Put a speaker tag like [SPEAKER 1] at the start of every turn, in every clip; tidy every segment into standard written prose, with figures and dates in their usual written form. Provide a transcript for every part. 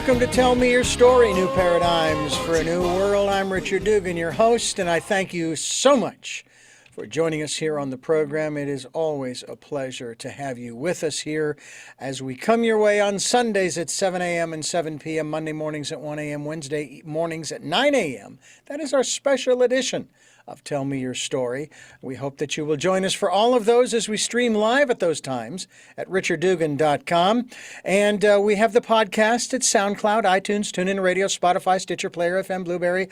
[SPEAKER 1] Welcome to Tell Me Your Story, New Paradigms for a New World. I'm Richard Dugan, your host, and I thank you so much for joining us here on the program. It is always a pleasure to have you with us here as we come your way on Sundays at 7 a.m. and 7 p.m., Monday mornings at 1 a.m., Wednesday mornings at 9 a.m. That is our special edition of Tell Me Your Story. We hope that you will join us for all of those as we stream live at those times at richarddugan.com. And we have the podcast at SoundCloud, iTunes, TuneIn Radio, Spotify, Stitcher, Player FM, Blueberry,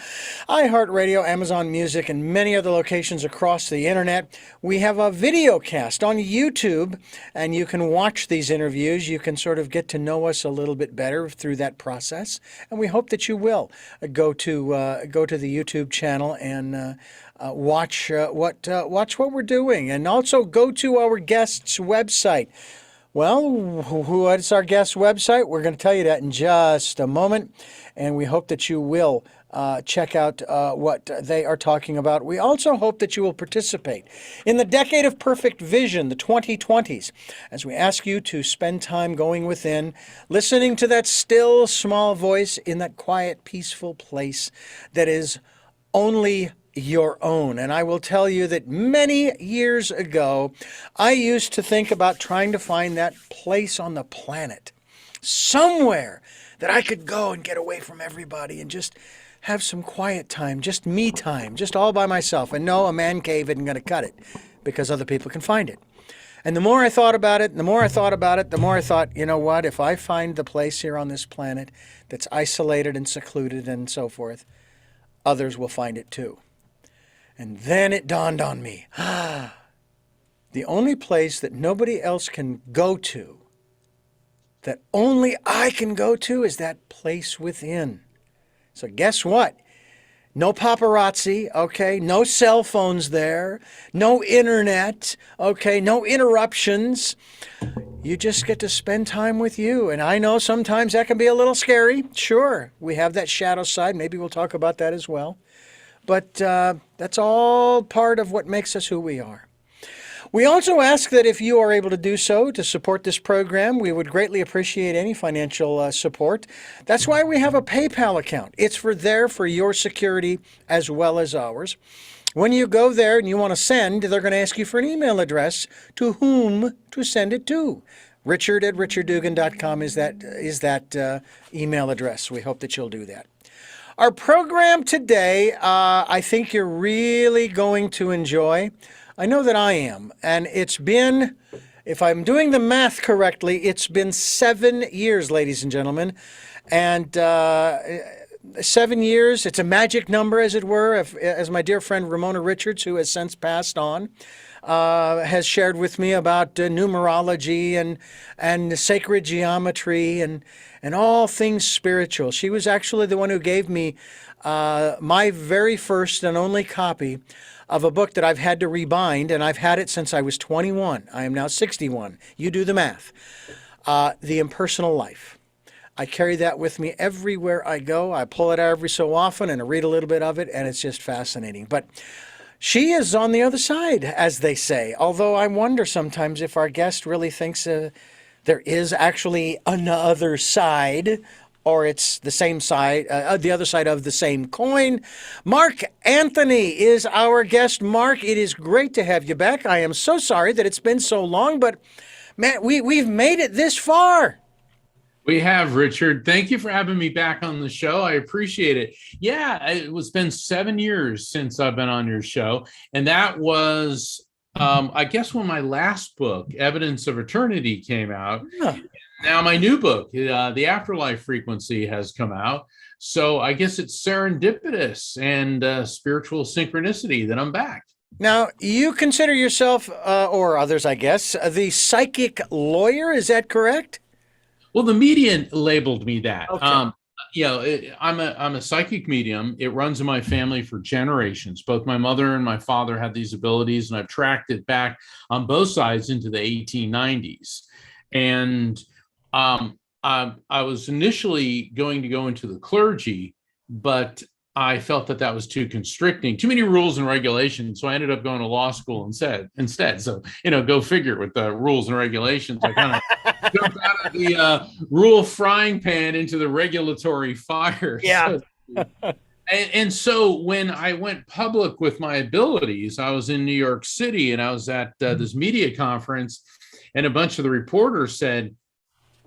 [SPEAKER 1] iHeartRadio, Amazon Music, and many other locations across the internet. We have a video cast on YouTube, and you can watch these interviews. You can sort of get to know us a little bit better through that process, and we hope that you will go to the YouTube channel and watch what we're doing, and also go to our guest's website. Well, what's our guest's website? We're going to tell you that in just a moment, and we hope that you will check out what they are talking about. We also hope that you will participate in the Decade of Perfect Vision, the 2020s, as we ask you to spend time going within, listening to that still small voice in that quiet, peaceful place that is only your own. And I will tell you that many years ago, I used to think about trying to find that place on the planet, somewhere that I could go and get away from everybody and just have some quiet time, just me time, just all by myself. And no, a man cave isn't going to cut it because other people can find it. And the more I thought about it, the more I thought, you know what, if I find the place here on this planet that's isolated and secluded and so forth, others will find it too. And then it dawned on me, the only place that nobody else can go to, that only I can go to, is that place within. So guess what? No paparazzi, okay? No cell phones there, no internet, okay? No interruptions. You just get to spend time with you. And I know sometimes that can be a little scary. Sure, we have that shadow side. Maybe we'll talk about that as well. But that's all part of what makes us who we are. We also ask that if you are able to do so to support this program, we would greatly appreciate any financial support. That's why we have a PayPal account. It's for your security as well as ours. When you go there and you want to send, they're going to ask you for an email address to whom to send it to. Richard@richarddugan.com is that email address. We hope that you'll do that. Our program today, I think you're really going to enjoy. I know that I am. And it's been, if I'm doing the math correctly, it's been 7 years, ladies and gentlemen. And 7 years, it's a magic number, as it were, as my dear friend Ramona Richards, who has since passed on, has shared with me about numerology and sacred geometry and all things spiritual. She was actually the one who gave me my very first and only copy of a book that I've had to rebind, and I've had it since I was 21. I am now 61. You do the math. The Impersonal Life. I carry that with me everywhere I go. I pull it out every so often and I read a little bit of it, and it's just fascinating. But she is on the other side, as they say, although I wonder sometimes if our guest really thinks there is actually another side, or it's the same side, the other side of the same coin. Mark Anthony is our guest. Mark, it is great to have you back. I am so sorry that it's been so long, but man, we've made it this far.
[SPEAKER 2] We have, Richard. Thank you for having me back on the show. I appreciate it. Yeah, it's been 7 years since I've been on your show. And that was, I guess, when my last book, Evidence of Eternity, came out. Yeah. Now my new book, The Afterlife Frequency, has come out. So I guess it's serendipitous and spiritual synchronicity that I'm back.
[SPEAKER 1] Now, you consider yourself, or others, I guess, the psychic lawyer. Is that correct?
[SPEAKER 2] Well, the media labeled me that.
[SPEAKER 1] Okay.
[SPEAKER 2] I'm a psychic medium. It runs in my family for generations. Both my mother and my father had these abilities, and I've tracked it back on both sides into the 1890s. And I was initially going to go into the clergy, but I felt that that was too constricting, too many rules and regulations. So I ended up going to law school instead. So, go figure with the rules and regulations. I kind of jumped out of the rule frying pan into the regulatory fire.
[SPEAKER 1] Yeah.
[SPEAKER 2] And so when I went public with my abilities, I was in New York City and I was at this media conference, and a bunch of the reporters said,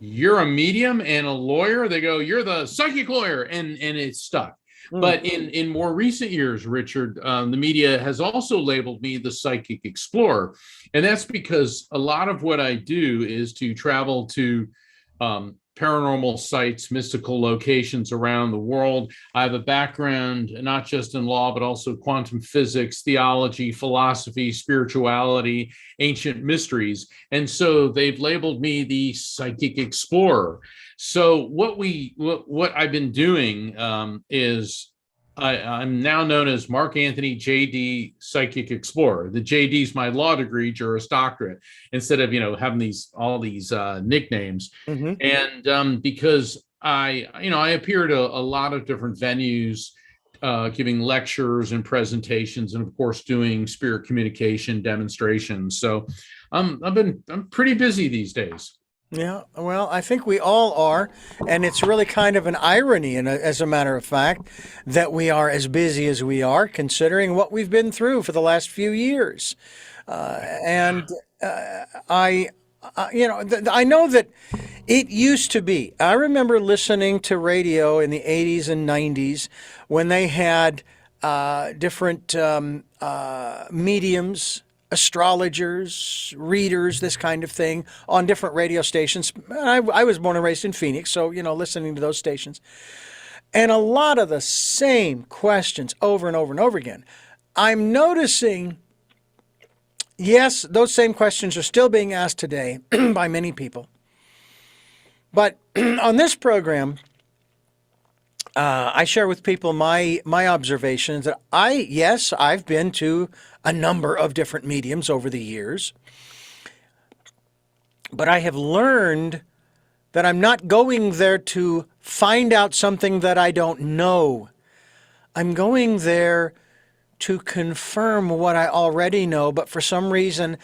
[SPEAKER 2] "You're a medium and a lawyer?" They go, "You're the psychic lawyer," and it stuck. But in more recent years, Richard, the media has also labeled me the psychic explorer. And that's because a lot of what I do is to travel to paranormal sites, mystical locations around the world. I have a background not just in law, but also quantum physics, theology, philosophy, spirituality, ancient mysteries. And so they've labeled me the psychic explorer. So what I've been doing is I'm now known as Mark Anthony JD Psychic Explorer. The JD is my law degree, Juris Doctorate, instead of having all these nicknames. And because I appear at a lot of different venues, giving lectures and presentations, and of course doing spirit communication demonstrations. So I'm pretty busy these days.
[SPEAKER 1] Yeah, well, I think we all are, and it's really kind of an irony, and as a matter of fact, that we are as busy as we are, considering what we've been through for the last few years. And I know that it used to be. I remember listening to radio in the 80s and 90s when they had different mediums, astrologers, readers, this kind of thing on different radio stations. I was born and raised in Phoenix, so, listening to those stations. And a lot of the same questions over and over and over again. I'm noticing, yes, those same questions are still being asked today by many people. But on this program, I share with people my observations that I've been to a number of different mediums over the years, but I have learned that I'm not going there to find out something that I don't know. I'm going there to confirm what I already know, but for some reason,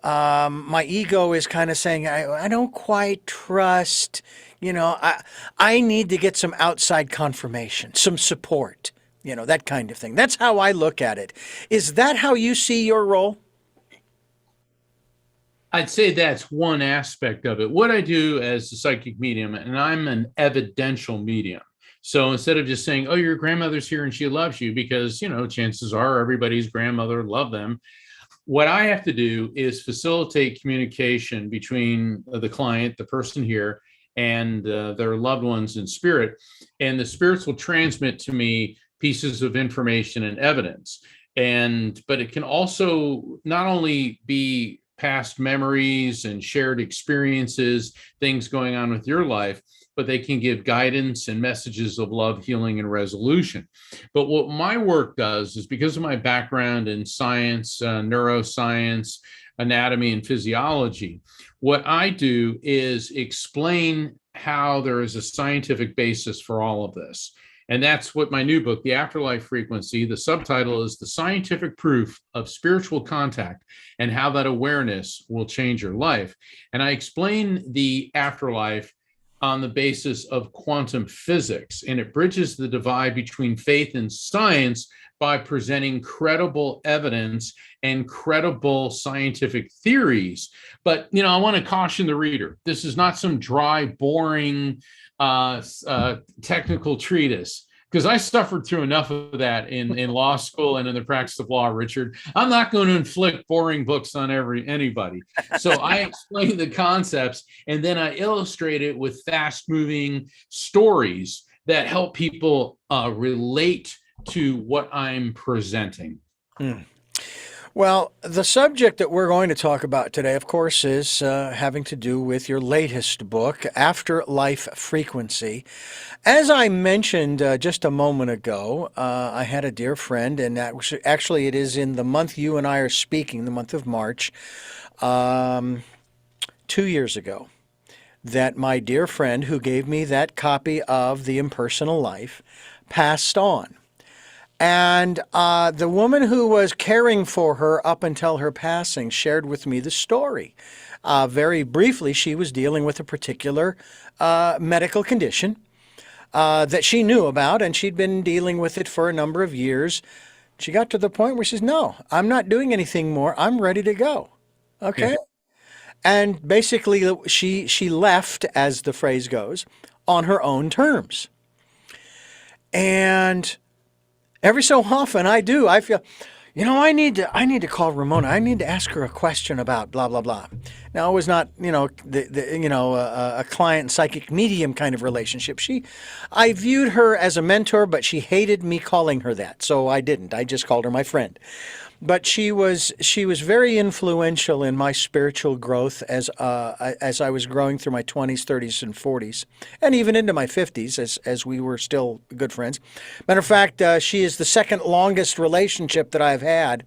[SPEAKER 1] my ego is kind of saying, I don't quite trust, I need to get some outside confirmation, some support, that kind of thing. That's how I look at it. Is that how you see your role?
[SPEAKER 2] I'd say that's one aspect of it. What I do as a psychic medium, and I'm an evidential medium. So instead of just saying, "Oh, your grandmother's here and she loves you," because, chances are everybody's grandmother loved them. What I have to do is facilitate communication between the client, the person here, and their loved ones in spirit. And the spirits will transmit to me pieces of information and evidence. But it can also not only be past memories and shared experiences, things going on with your life, but they can give guidance and messages of love, healing, and resolution. But what my work does is, because of my background in science, neuroscience, anatomy, and physiology, what I do is explain how there is a scientific basis for all of this. And that's what my new book, The Afterlife Frequency, the subtitle is The Scientific Proof of Spiritual Contact and How That Awareness Will Change Your Life. And I explain the afterlife on the basis of quantum physics, and it bridges the divide between faith and science by presenting credible evidence and credible scientific theories. But, I want to caution the reader. This is not some dry, boring, technical treatise, because I suffered through enough of that in law school and in the practice of law, Richard. I'm not going to inflict boring books on anybody. So I explain the concepts, and then I illustrate it with fast-moving stories that help people relate to what I'm presenting.
[SPEAKER 1] Well, the subject that we're going to talk about today, of course, is having to do with your latest book, Afterlife Frequency. As I mentioned just a moment ago, I had a dear friend, and actually it is in the month you and I are speaking, the month of March, 2 years ago, that my dear friend who gave me that copy of The Impersonal Life passed on. And the woman who was caring for her up until her passing shared with me the story. Very briefly, she was dealing with a particular medical condition that she knew about, and she'd been dealing with it for a number of years. She got to the point where she says, "No, I'm not doing anything more. I'm ready to go."
[SPEAKER 2] Yeah.
[SPEAKER 1] Okay. And basically, she left, as the phrase goes, on her own terms. And every so often I feel, I need to call Ramona. I need to ask her a question about blah blah blah. Now, it was not, a client psychic medium kind of relationship. I viewed her as a mentor, but she hated me calling her that, so I didn't. I just called her my friend. But she was very influential in my spiritual growth as I was growing through my 20s, 30s, and 40s, and even into my 50s as we were still good friends. Matter of fact, she is the second longest relationship that I've had,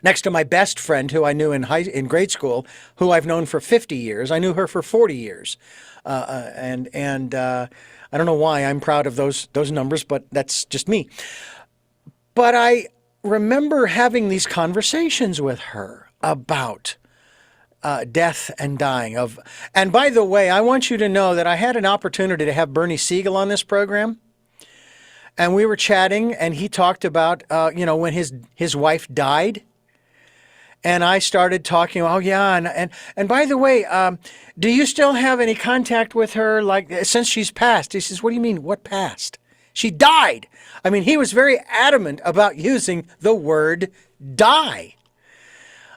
[SPEAKER 1] next to my best friend who I knew in grade school, who I've known for 50 years. I knew her for 40 years, and I don't know why I'm proud of those numbers, but that's just me. But I remember having these conversations with her about death and dying. And by the way, I want you to know that I had an opportunity to have Bernie Siegel on this program, and we were chatting, and he talked about when his wife died, and I started talking. Oh yeah, and by the way, do you still have any contact with her? Like, since she's passed? He says, "What do you mean? What passed? She died." I mean, he was very adamant about using the word die.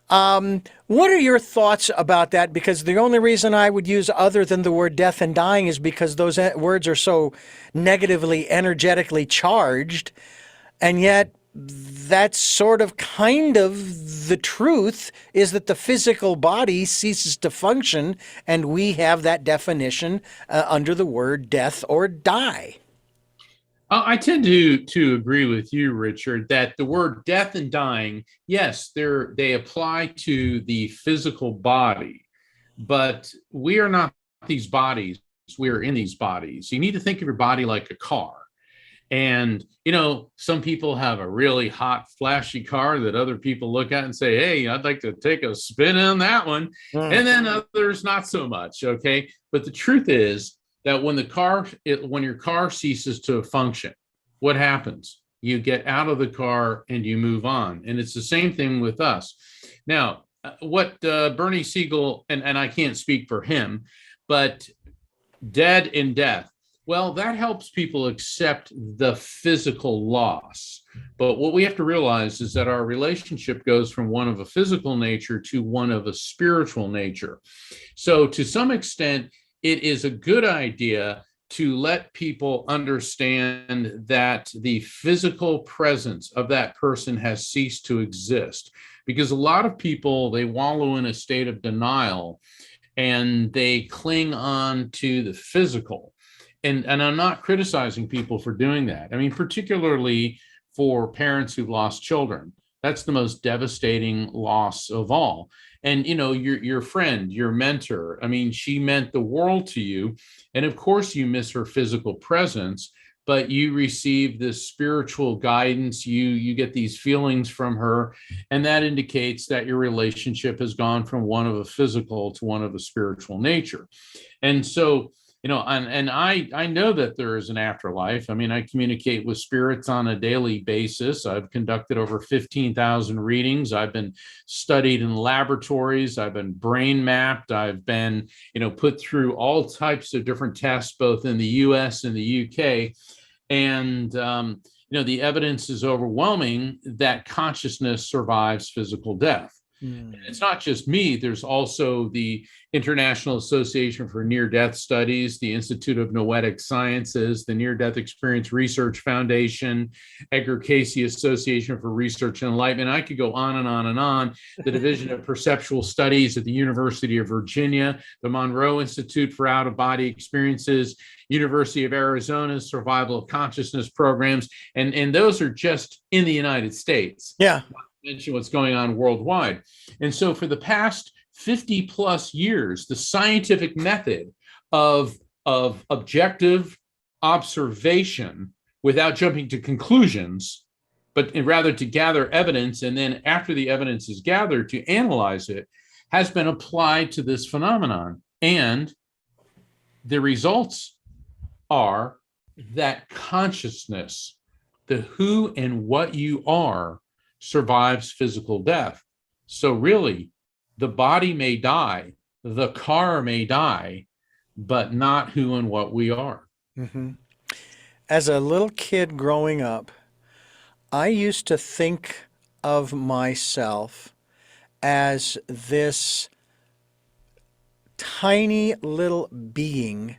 [SPEAKER 1] What are your thoughts about that? Because the only reason I would use other than the word death and dying is because those words are so negatively, energetically charged. And yet, that's sort of kind of the truth, is that the physical body ceases to function, and we have that definition under the word death or die.
[SPEAKER 2] I tend to agree with you, Richard, that the word death and dying, yes, they apply to the physical body, but we are not these bodies. We are in these bodies. You need to think of your body like a car. And, some people have a really hot, flashy car that other people look at and say, "Hey, I'd like to take a spin on that one." And then others not so much. Okay. But the truth is that when your car ceases to function, what happens? You get out of the car and you move on. And it's the same thing with us. Now, what Bernie Siegel, and I can't speak for him, but dead in death, well, that helps people accept the physical loss. But what we have to realize is that our relationship goes from one of a physical nature to one of a spiritual nature. So to some extent, it is a good idea to let people understand that the physical presence of that person has ceased to exist. Because a lot of people, they wallow in a state of denial and they cling on to the physical. And I'm not criticizing people for doing that. I mean, particularly for parents who've lost children. That's the most devastating loss of all. And, your friend, your mentor, I mean, she meant the world to you. And of course, you miss her physical presence, but you receive this spiritual guidance. You get these feelings from her. And that indicates that your relationship has gone from one of a physical to one of a spiritual nature. And so, and I know that there is an afterlife. I mean, I communicate with spirits on a daily basis. I've conducted over 15,000 readings. I've been studied in laboratories. I've been brain mapped. I've been, put through all types of different tests, both in the US and the UK. And, the evidence is overwhelming that consciousness survives physical death. It's not just me. There's also the International Association for Near-Death Studies, the Institute of Noetic Sciences, the Near-Death Experience Research Foundation, Edgar Cayce Association for Research and Enlightenment. I could go on and on and on. The Division of Perceptual Studies at the University of Virginia, the Monroe Institute for Out-of-Body Experiences, University of Arizona's Survival of Consciousness programs, and those are just in the United States.
[SPEAKER 1] Yeah.
[SPEAKER 2] Mention what's going on worldwide. And so for the past 50 plus years, the scientific method of objective observation, without jumping to conclusions, but rather to gather evidence, and then after the evidence is gathered, to analyze it, has been applied to this phenomenon. And the results are that consciousness, the who and what you are, survives physical death. So really, the body may die, the car may die, but not who and what we are.
[SPEAKER 1] Mm-hmm. As a little kid growing up, I used to think of myself as this tiny little being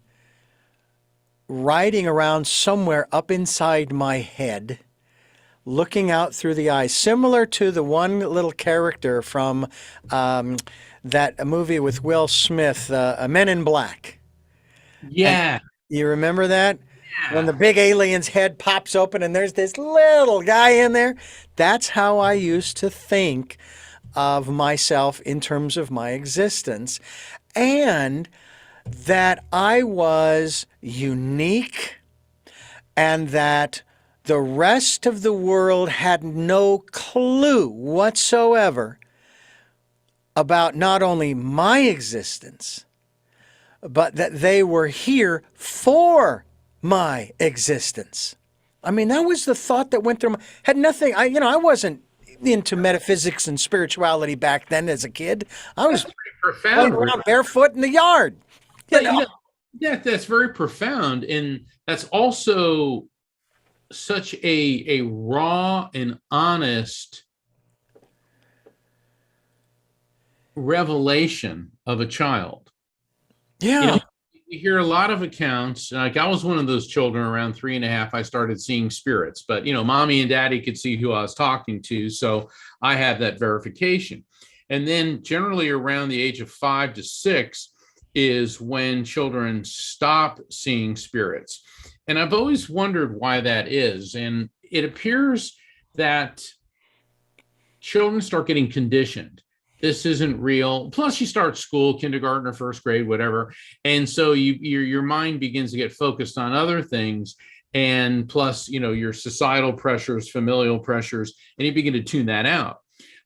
[SPEAKER 1] riding around somewhere up inside my head, looking out through the eyes, similar to the one little character from that movie with Will Smith, Men in Black.
[SPEAKER 2] Yeah.
[SPEAKER 1] And you remember that?
[SPEAKER 2] Yeah.
[SPEAKER 1] When the big alien's head pops open and there's this little guy in there. That's how I used to think of myself in terms of my existence. And that I was unique and that the rest of the world had no clue whatsoever about not only my existence, but that they were here for my existence. I mean, that was the thought that went through my had nothing. I wasn't into metaphysics and spirituality back then as a kid. I was
[SPEAKER 2] profound,
[SPEAKER 1] around barefoot in the yard.
[SPEAKER 2] That's very profound, and that's also such a raw and honest revelation of a child.
[SPEAKER 1] Yeah.
[SPEAKER 2] You hear a lot of accounts. Like, I was one of those children around 3.5. I started seeing spirits, but mommy and daddy could see who I was talking to, so I have that verification. And then generally around the age of 5 to 6 is when children stop seeing spirits. And I've always wondered why that is. And it appears that children start getting conditioned. This isn't real. Plus, you start school, kindergarten or first grade, whatever. And so your mind begins to get focused on other things. And plus, your societal pressures, familial pressures, and you begin to tune that out.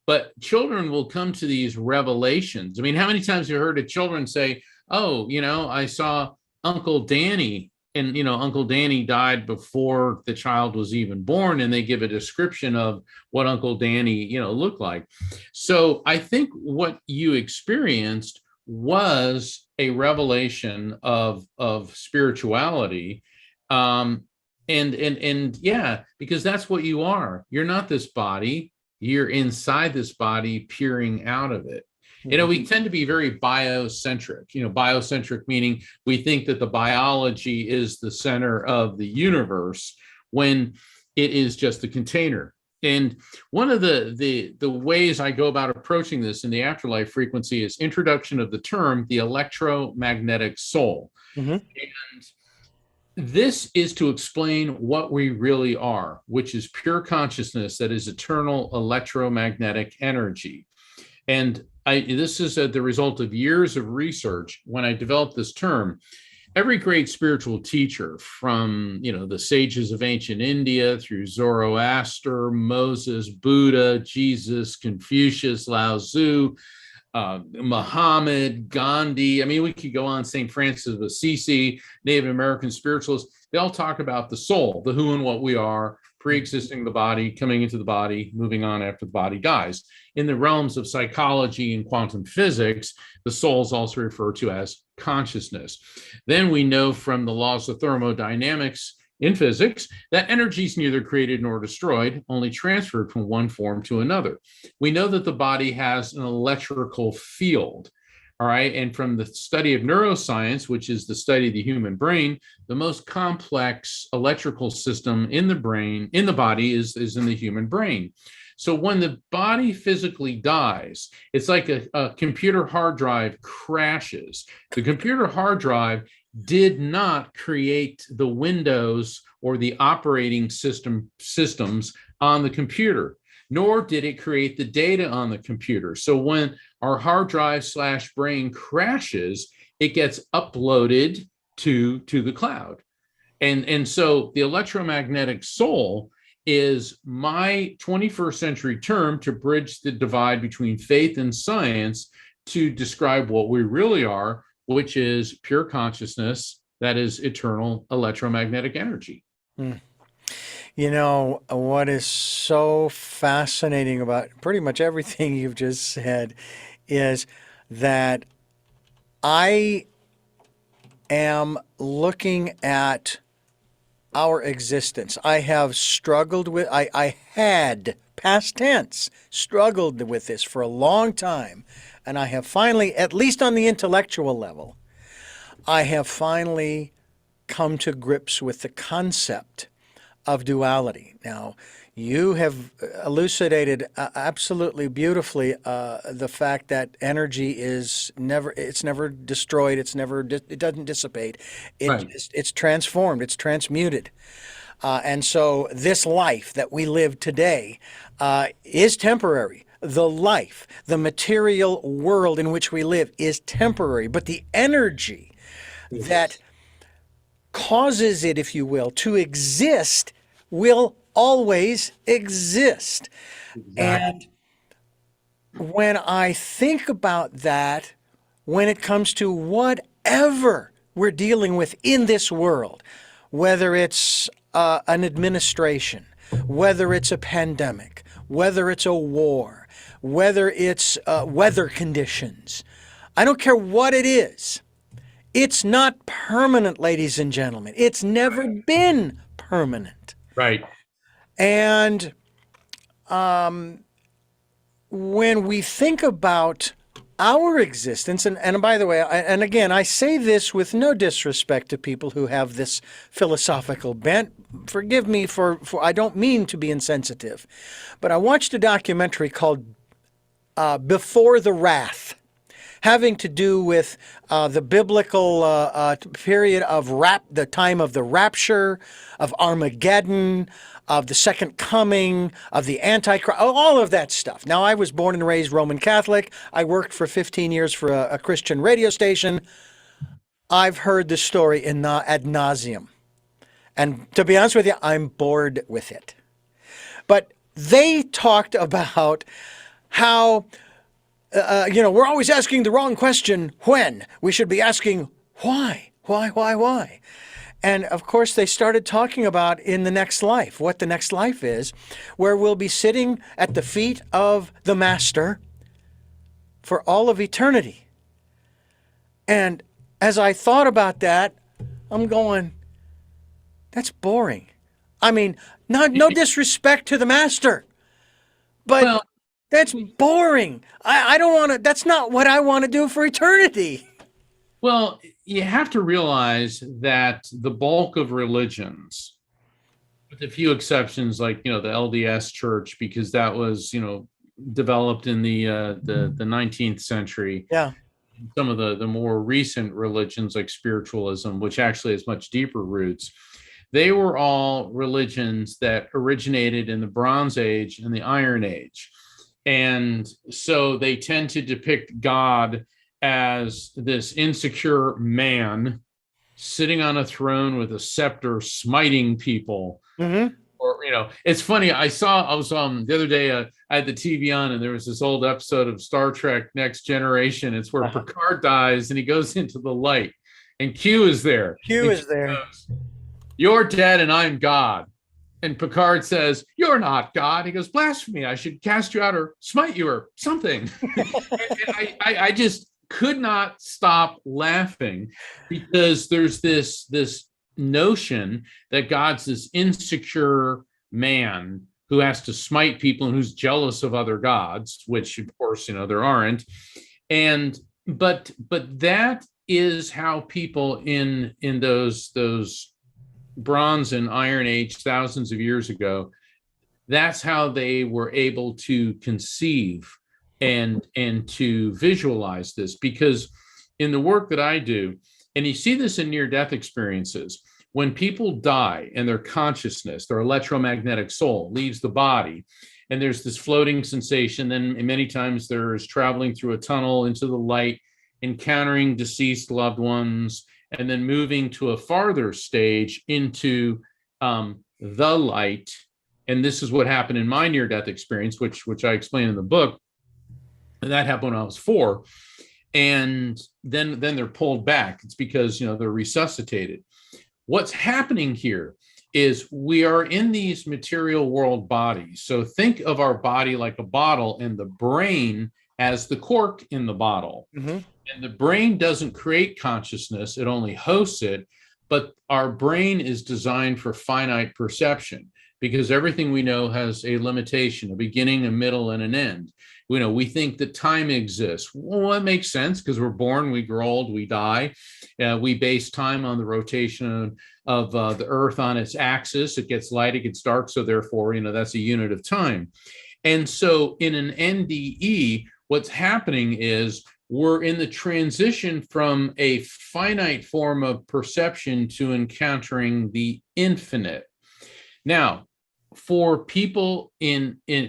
[SPEAKER 2] But children will come to these revelations. I mean, how many times have you heard of children say, oh, I saw Uncle Danny, and, Uncle Danny died before the child was even born, and they give a description of what Uncle Danny, looked like. So I think what you experienced was a revelation of spirituality. And yeah, because that's what you are. You're not this body. You're inside this body, peering out of it. We tend to be very biocentric, biocentric meaning we think that the biology is the center of the universe when it is just a container. And one of the ways I go about approaching this in the afterlife frequency is introduction of the term, the electromagnetic soul. Mm-hmm. And this is to explain what we really are, which is pure consciousness that is eternal electromagnetic energy. And this is the result of years of research. When I developed this term, every great spiritual teacher from, the sages of ancient India through Zoroaster, Moses, Buddha, Jesus, Confucius, Lao Tzu, Muhammad, Gandhi. I mean, we could go on, St. Francis of Assisi, Native American spiritualists. They all talk about the soul, the who and what we are, pre-existing the body, coming into the body, moving on after the body dies. In the realms of psychology and quantum physics, the soul is also referred to as consciousness. Then we know from the laws of thermodynamics in physics that energy is neither created nor destroyed, only transferred from one form to another. We know that the body has an electrical field. All right. And from the study of neuroscience, which is the study of the human brain, the most complex electrical system in the brain, in the body, is in the human brain. So when the body physically dies, it's like a computer hard drive crashes. The computer hard drive did not create the Windows or the operating systems on the computer, nor did it create the data on the computer. So when our hard drive / brain crashes, it gets uploaded to the cloud. And so the electromagnetic soul is my 21st century term to bridge the divide between faith and science to describe what we really are, which is pure consciousness, that is eternal electromagnetic energy.
[SPEAKER 1] Hmm. You know, what is so fascinating about pretty much everything you've just said is that I am looking at our existence. I have struggled with, I had, past tense, struggled with this for a long time. And I have finally, at least on the intellectual level, I have finally come to grips with the concept of duality. Now, you have elucidated absolutely beautifully the fact that energy is it's never destroyed, it doesn't dissipate.
[SPEAKER 2] Right.
[SPEAKER 1] It's transformed, it's transmuted. And so this life that we live today is temporary. The life, the material world in which we live is temporary, but the energy that causes it, if you will, to exist will always exist.
[SPEAKER 2] Exactly.
[SPEAKER 1] And when I think about that, when it comes to whatever we're dealing with in this world, whether it's an administration, whether it's a pandemic, whether it's a war, whether it's weather conditions, I don't care what it is. It's not permanent, ladies and gentlemen. It's never been permanent.
[SPEAKER 2] Right.
[SPEAKER 1] And when we think about our existence, and by the way, and again, I say this with no disrespect to people who have this philosophical bent. Forgive me for I don't mean to be insensitive, but I watched a documentary called Before the Wrath, having to do with the biblical period of the time of the rapture, of Armageddon, of the second coming, of the Antichrist, all of that stuff. Now, I was born and raised Roman Catholic. I worked for 15 years for a Christian radio station. I've heard the story ad nauseum. And to be honest with you, I'm bored with it. But they talked about how we're always asking the wrong question, when. We should be asking, why? Why? And of course, they started talking about in the next life, what the next life is, where we'll be sitting at the feet of the Master for all of eternity. And as I thought about that, I'm going, that's boring. I mean, no disrespect to the Master, but
[SPEAKER 2] Well,
[SPEAKER 1] that's boring. I don't want to, that's not what I want to do for eternity.
[SPEAKER 2] well, you have to realize that the bulk of religions, with a few exceptions like, the LDS Church, because that was, developed in the 19th century.
[SPEAKER 1] Yeah.
[SPEAKER 2] Some of the more recent religions like spiritualism, which actually has much deeper roots, they were all religions that originated in the Bronze Age and the Iron Age. And so they tend to depict God as this insecure man sitting on a throne with a scepter, smiting people.
[SPEAKER 1] Mm-hmm.
[SPEAKER 2] Or, it's funny. I was the other day, I had the TV on, and there was this old episode of Star Trek Next Generation. It's where Picard dies and he goes into the light, and Q is there.
[SPEAKER 1] Q is there.
[SPEAKER 2] Goes, "You're dead and I'm God." And Picard says, "You're not God." He goes, "Blasphemy. I should cast you out or smite you or something." And I just could not stop laughing, because there's this notion that God's this insecure man who has to smite people and who's jealous of other gods, which of course, there aren't. And but that is how people in those Bronze and Iron Age thousands of years ago, that's how they were able to conceive and to visualize this. Because in the work that I do, and you see this in near-death experiences, when people die and their consciousness, their electromagnetic soul leaves the body, and there's this floating sensation, then many times there's traveling through a tunnel into the light, encountering deceased loved ones, and then moving to a farther stage into the light. And this is what happened in my near-death experience, which I explain in the book. And that happened when I was 4. And then they're pulled back. It's because, they're resuscitated. What's happening here is we are in these material world bodies. So think of our body like a bottle and the brain as the cork in the bottle. Mm-hmm. And the brain doesn't create consciousness, it only hosts it. But our brain is designed for finite perception because everything we know has a limitation, a beginning, a middle, and an end. We think that time exists. Well, that makes sense because we're born, we grow old, we die. We base time on the rotation of the Earth on its axis. It gets light, it gets dark. So therefore, that's a unit of time. And so in an NDE, what's happening is we're in the transition from a finite form of perception to encountering the infinite. Now, for people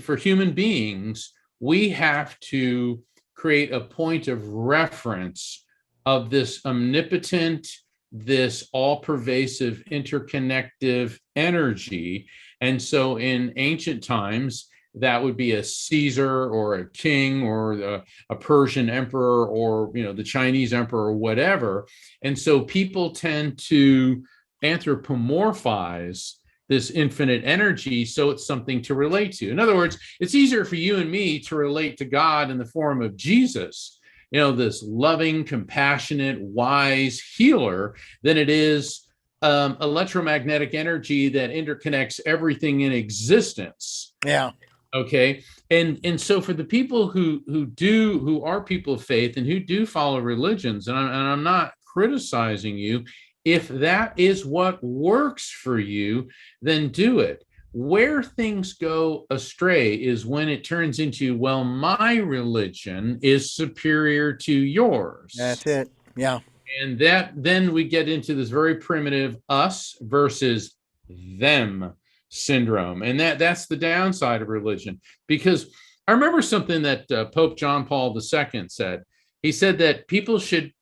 [SPEAKER 2] for human beings, we have to create a point of reference of this omnipotent, this all-pervasive, interconnective energy. And so in ancient times, that would be a Caesar or a king or a Persian emperor or, the Chinese emperor or whatever. And so people tend to anthropomorphize this infinite energy, so it's something to relate to. In other words, it's easier for you and me to relate to God in the form of Jesus, this loving, compassionate, wise healer, than it is electromagnetic energy that interconnects everything in existence.
[SPEAKER 1] Yeah.
[SPEAKER 2] Okay. And so for the people who are people of faith and who do follow religions, and I'm not criticizing you, if that is what works for you, then do it. Where things go astray is when it turns into, well, my religion is superior to yours.
[SPEAKER 1] That's it. Yeah.
[SPEAKER 2] And then we get into this very primitive us versus them syndrome. And that's the downside of religion. Because I remember something that Pope John Paul II said. He said that people should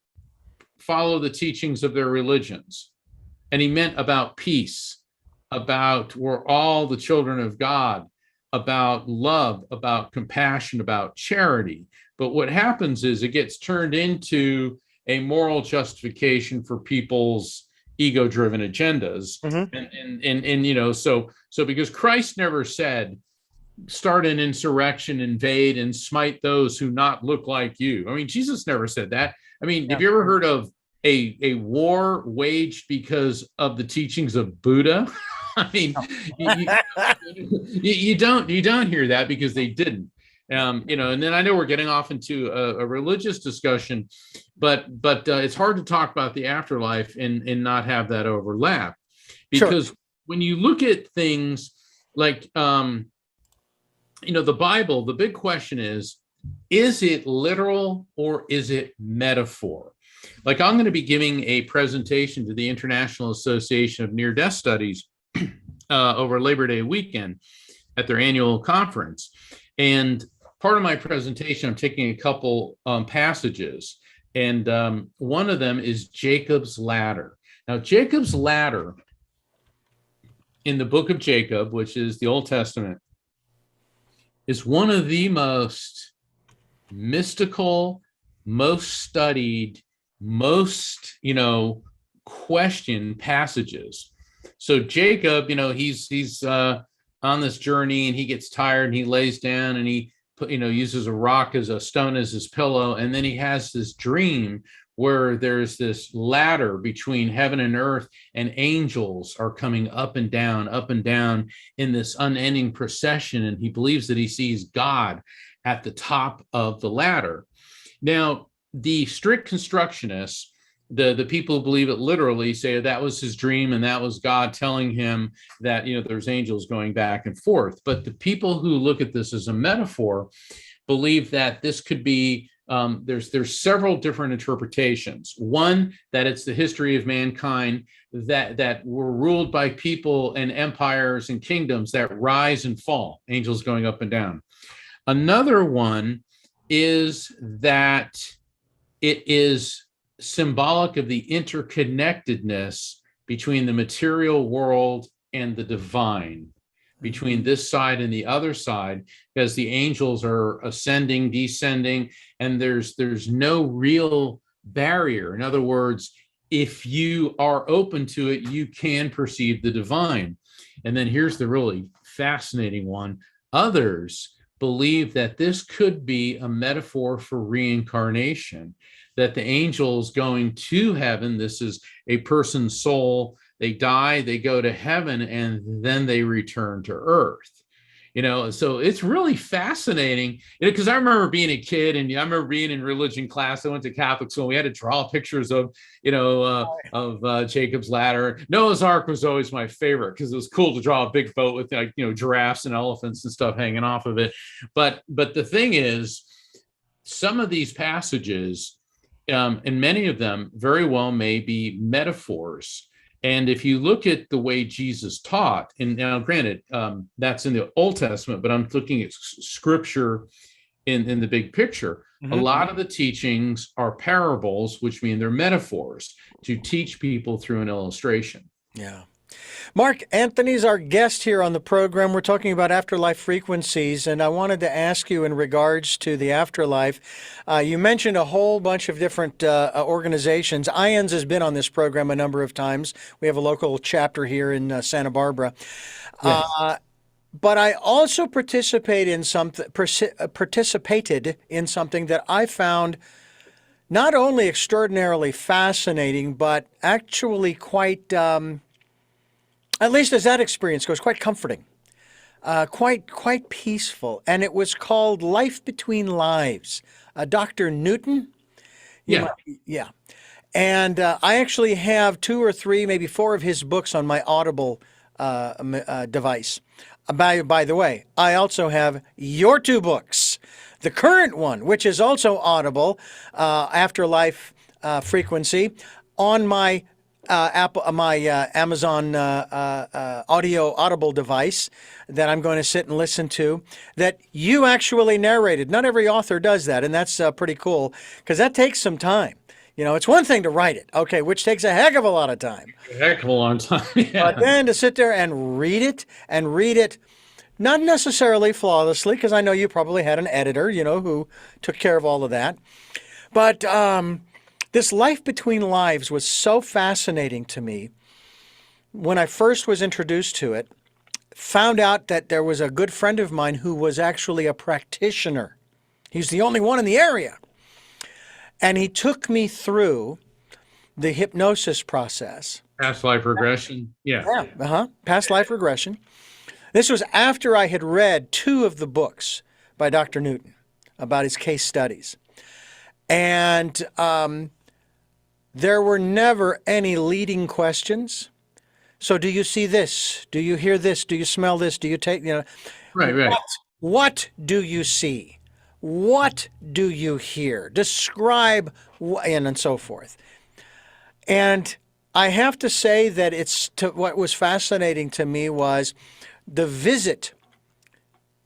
[SPEAKER 2] follow the teachings of their religions. And he meant about peace, about we're all the children of God, about love, about compassion, about charity. But what happens is it gets turned into a moral justification for people's ego-driven agendas. Mm-hmm. So because Christ never said, start an insurrection, invade, and smite those who not look like you. I mean, Jesus never said that. I mean, have you ever heard of a war waged because of the teachings of Buddha? I mean, you don't hear that because they didn't. And then I know we're getting off into a religious discussion, but it's hard to talk about the afterlife and not have that overlap, because when you look at things like, the Bible, the big question is it literal or is it metaphor? Like, I'm going to be giving a presentation to the International Association of Near-Death Studies over Labor Day weekend at their annual conference. And part of my presentation, I'm taking a couple passages, and one of them is Jacob's ladder. Now, Jacob's ladder in the book of Jacob, which is the Old Testament, is one of the most mystical, most studied, most, questioned passages. So Jacob, he's on this journey, and he gets tired, and he lays down, and he uses a rock as a stone as his pillow. And then he has this dream where there's this ladder between heaven and earth, and angels are coming up and down in this unending procession. And he believes that he sees God at the top of the ladder. Now, the strict constructionists, the people who believe it literally, say that was his dream and that was God telling him that, there's angels going back and forth. But the people who look at this as a metaphor believe that this could be, there's several different interpretations. One, that it's the history of mankind that were ruled by people and empires and kingdoms that rise and fall, angels going up and down. Another one is that it is symbolic of the interconnectedness between the material world and the divine, between this side and the other side, because the angels are ascending, descending, and there's no real barrier. In other words, if you are open to it, you can perceive the divine. And then here's the really fascinating one. Others believe that this could be a metaphor for reincarnation, that the angels going to heaven, this is a person's soul, they die, they go to heaven, and then they return to earth. So it's really fascinating, because I remember being a kid, and I remember being in religion class. I went to Catholic school. We had to draw pictures of Jacob's ladder. Noah's Ark was always my favorite, because it was cool to draw a big boat with giraffes and elephants and stuff hanging off of it. But the thing is, some of these passages, and many of them very well may be metaphors. And if you look at the way Jesus taught, and now granted, that's in the Old Testament, but I'm looking at scripture in the big picture. Mm-hmm. A lot of the teachings are parables, which mean they're metaphors to teach people through an illustration.
[SPEAKER 1] Yeah. Mark Anthony's our guest here on the program. We're talking about afterlife frequencies, and I wanted to ask you in regards to the afterlife. You mentioned a whole bunch of different organizations. IONS has been on this program a number of times. We have a local chapter here in Santa Barbara. Yes. But I also participated in something that I found not only extraordinarily fascinating, but actually quite... at least as that experience goes, quite comforting, quite peaceful. And it was called Life Between Lives. Dr. Newton?
[SPEAKER 2] Yeah.
[SPEAKER 1] Yeah. And I actually have 2 or 3, maybe 4 of his books on my Audible device. By the way, I also have your 2 books. The current one, which is also Audible, Afterlife Frequency, on my Amazon Audible device that I'm going to sit and listen to, that you actually narrated. Not every author does that, and that's pretty cool, because that takes some time. It's one thing to write it, okay, which takes a heck of a lot of time.
[SPEAKER 2] A heck of a long time, yeah.
[SPEAKER 1] But then to sit there and read it, not necessarily flawlessly, because I know you probably had an editor, who took care of all of that. But this Life Between Lives was so fascinating to me when I first was introduced to it. Found out that there was a good friend of mine who was actually a practitioner. He's the only one in the area. And he took me through the hypnosis process.
[SPEAKER 2] Past life regression. Yeah.
[SPEAKER 1] Past life regression. This was after I had read 2 of the books by Dr. Newton about his case studies. And there were never any leading questions. So do you see this? Do you hear this? Do you smell this? Do you take,
[SPEAKER 2] Right.
[SPEAKER 1] What do you see? What do you hear? Describe, and so forth. And I have to say that what was fascinating to me was the visit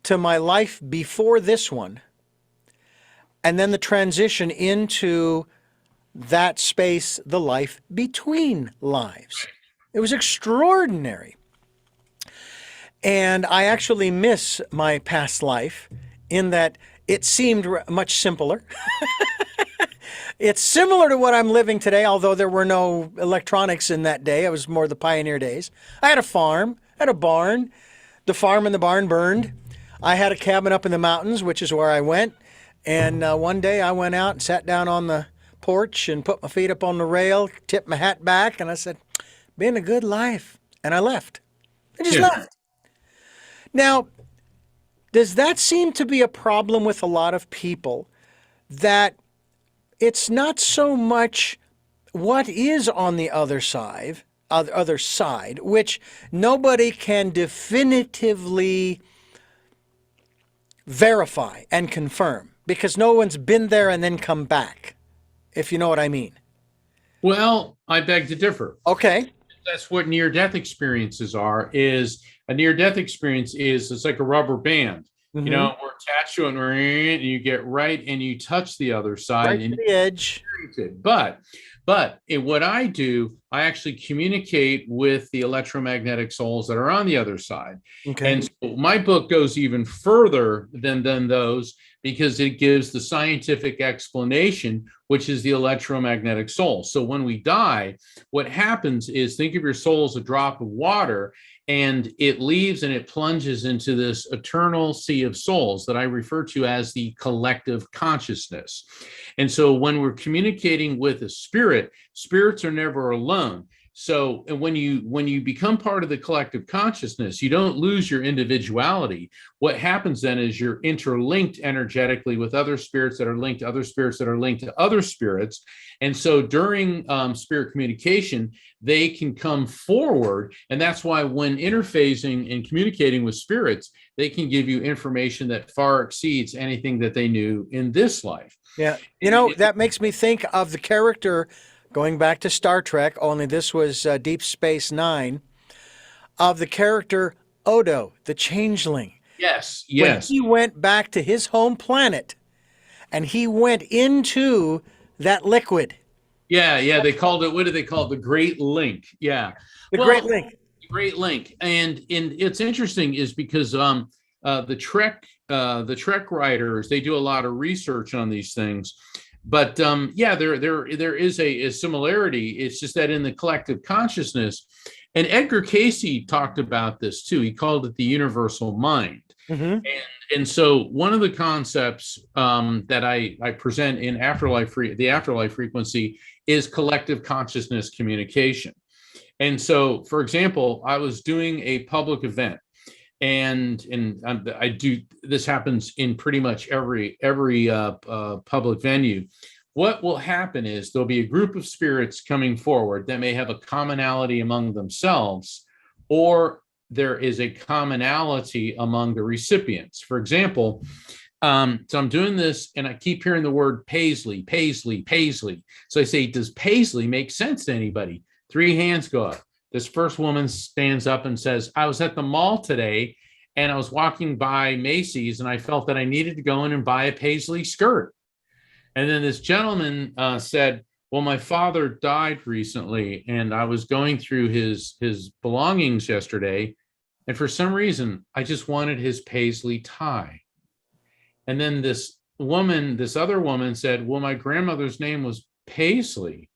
[SPEAKER 1] to my life before this one, and then the transition into that space, the life between lives. It was extraordinary. And I actually miss my past life in that it seemed much simpler. It's similar to what I'm living today, although there were no electronics in that day. It was more the pioneer days. I had a farm, had a barn. The farm and the barn burned. I had a cabin up in the mountains, which is where I went. And one day I went out and sat down on the porch and put my feet up on the rail, tipped my hat back, and I said, been a good life. And I left. I just left. Now, does that seem to be a problem with a lot of people, that it's not so much what is on the other side, which nobody can definitively verify and confirm, because no one's been there and then come back, if you know what I mean?
[SPEAKER 2] Well, I beg to differ.
[SPEAKER 1] Okay.
[SPEAKER 2] That's what near-death experiences are. Is a near-death experience it's like a rubber band. Mm-hmm. attach to it, and you get right, and you touch the other side,
[SPEAKER 1] Right
[SPEAKER 2] and
[SPEAKER 1] to the edge.
[SPEAKER 2] it. What I do, I actually communicate with the electromagnetic souls that are on the other side.
[SPEAKER 1] Okay.
[SPEAKER 2] And so my book goes even further than those, because it gives the scientific explanation, which is the electromagnetic soul. So when we die, what happens is, think of your soul as a drop of water, and it leaves and it plunges into this eternal sea of souls that I refer to as the collective consciousness. And so when we're communicating with a spirit, spirits are never alone. So when you become part of the collective consciousness, you don't lose your individuality. What happens then is you're interlinked energetically with other spirits that are linked to other spirits that are linked to other spirits. And so during spirit communication, they can come forward. And that's why when interfacing and communicating with spirits, they can give you information that far exceeds anything that they knew in this life.
[SPEAKER 1] Yeah. That makes me think of the character, going back to Star Trek, only this was Deep Space Nine, of the character Odo, the changeling.
[SPEAKER 2] Yes.
[SPEAKER 1] When he went back to his home planet and he went into that liquid.
[SPEAKER 2] Yeah. They called it, what do they call it? The Great Link. Yeah.
[SPEAKER 1] The Great Link.
[SPEAKER 2] Great Link. And it's interesting is because the Trek writers, they do a lot of research on these things. But there is a similarity. It's just that in the collective consciousness, and Edgar Cayce talked about this too. He called it the universal mind.
[SPEAKER 1] Mm-hmm.
[SPEAKER 2] And so one of the concepts that I present in the Afterlife frequency is collective consciousness communication. And so, for example, I was doing a public event, and I do, this happens in pretty much every public venue. What will happen is there'll be a group of spirits coming forward that may have a commonality among themselves, or there is a commonality among the recipients. For example, so I'm doing this and I keep hearing the word Paisley. So I say, does Paisley make sense to anybody? 3 hands go up. This first woman stands up and says, I was at the mall today and I was walking by Macy's and I felt that I needed to go in and buy a Paisley skirt. And then this gentleman said, well, my father died recently and I was going through his belongings yesterday. And for some reason, I just wanted his Paisley tie. And then this other woman said, well, my grandmother's name was Paisley.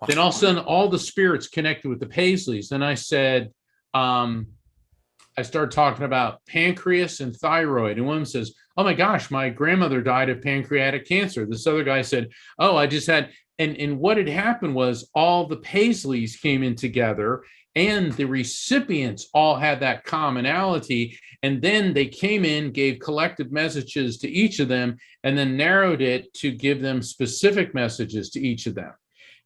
[SPEAKER 2] Wow. Then all of a sudden, all the spirits connected with the Paisleys. And I said, I started talking about pancreas and thyroid. And one says, oh my gosh, my grandmother died of pancreatic cancer. This other guy said, oh, I just had, and what had happened was all the Paisleys came in together and the recipients all had that commonality. And then they came in, gave collective messages to each of them, and then narrowed it to give them specific messages to each of them.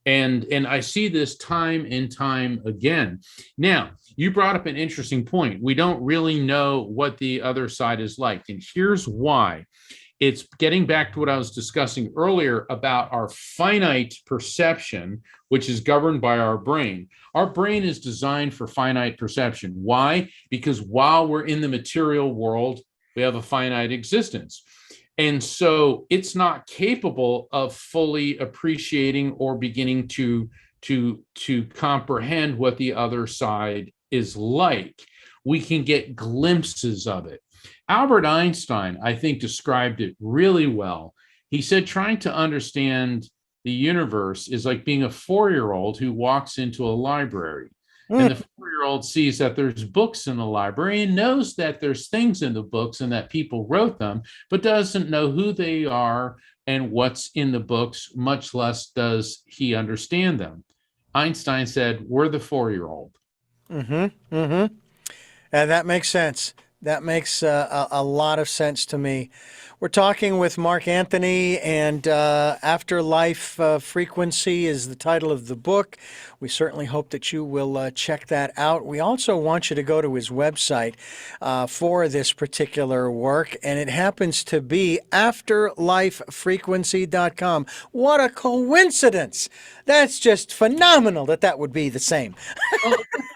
[SPEAKER 2] And I see this time and time again. Now, you brought up an interesting point. We don't really know what the other side is like. And here's why. It's getting back to what I was discussing earlier about our finite perception, which is governed by our brain. Our brain is designed for finite perception. Why? Because while we're in the material world, we have a finite existence. And so it's not capable of fully appreciating or beginning to comprehend what the other side is like. We can get glimpses of it. Albert Einstein, I think, described it really well. He said, trying to understand the universe is like being a 4-year-old who walks into a library. And the 4-year-old sees that there's books in the library and knows that there's things in the books and that people wrote them, but doesn't know who they are and what's in the books, much less does he understand them. Einstein said, we're the 4-year-old.
[SPEAKER 1] Mm-hmm. Mm-hmm. And that makes sense. That makes a lot of sense to me. We're talking with Mark Anthony, and Afterlife Frequency is the title of the book. We certainly hope that you will check that out. We also want you to go to his website for this particular work, and it happens to be afterlifefrequency.com. What a coincidence! That's just phenomenal that would be the same.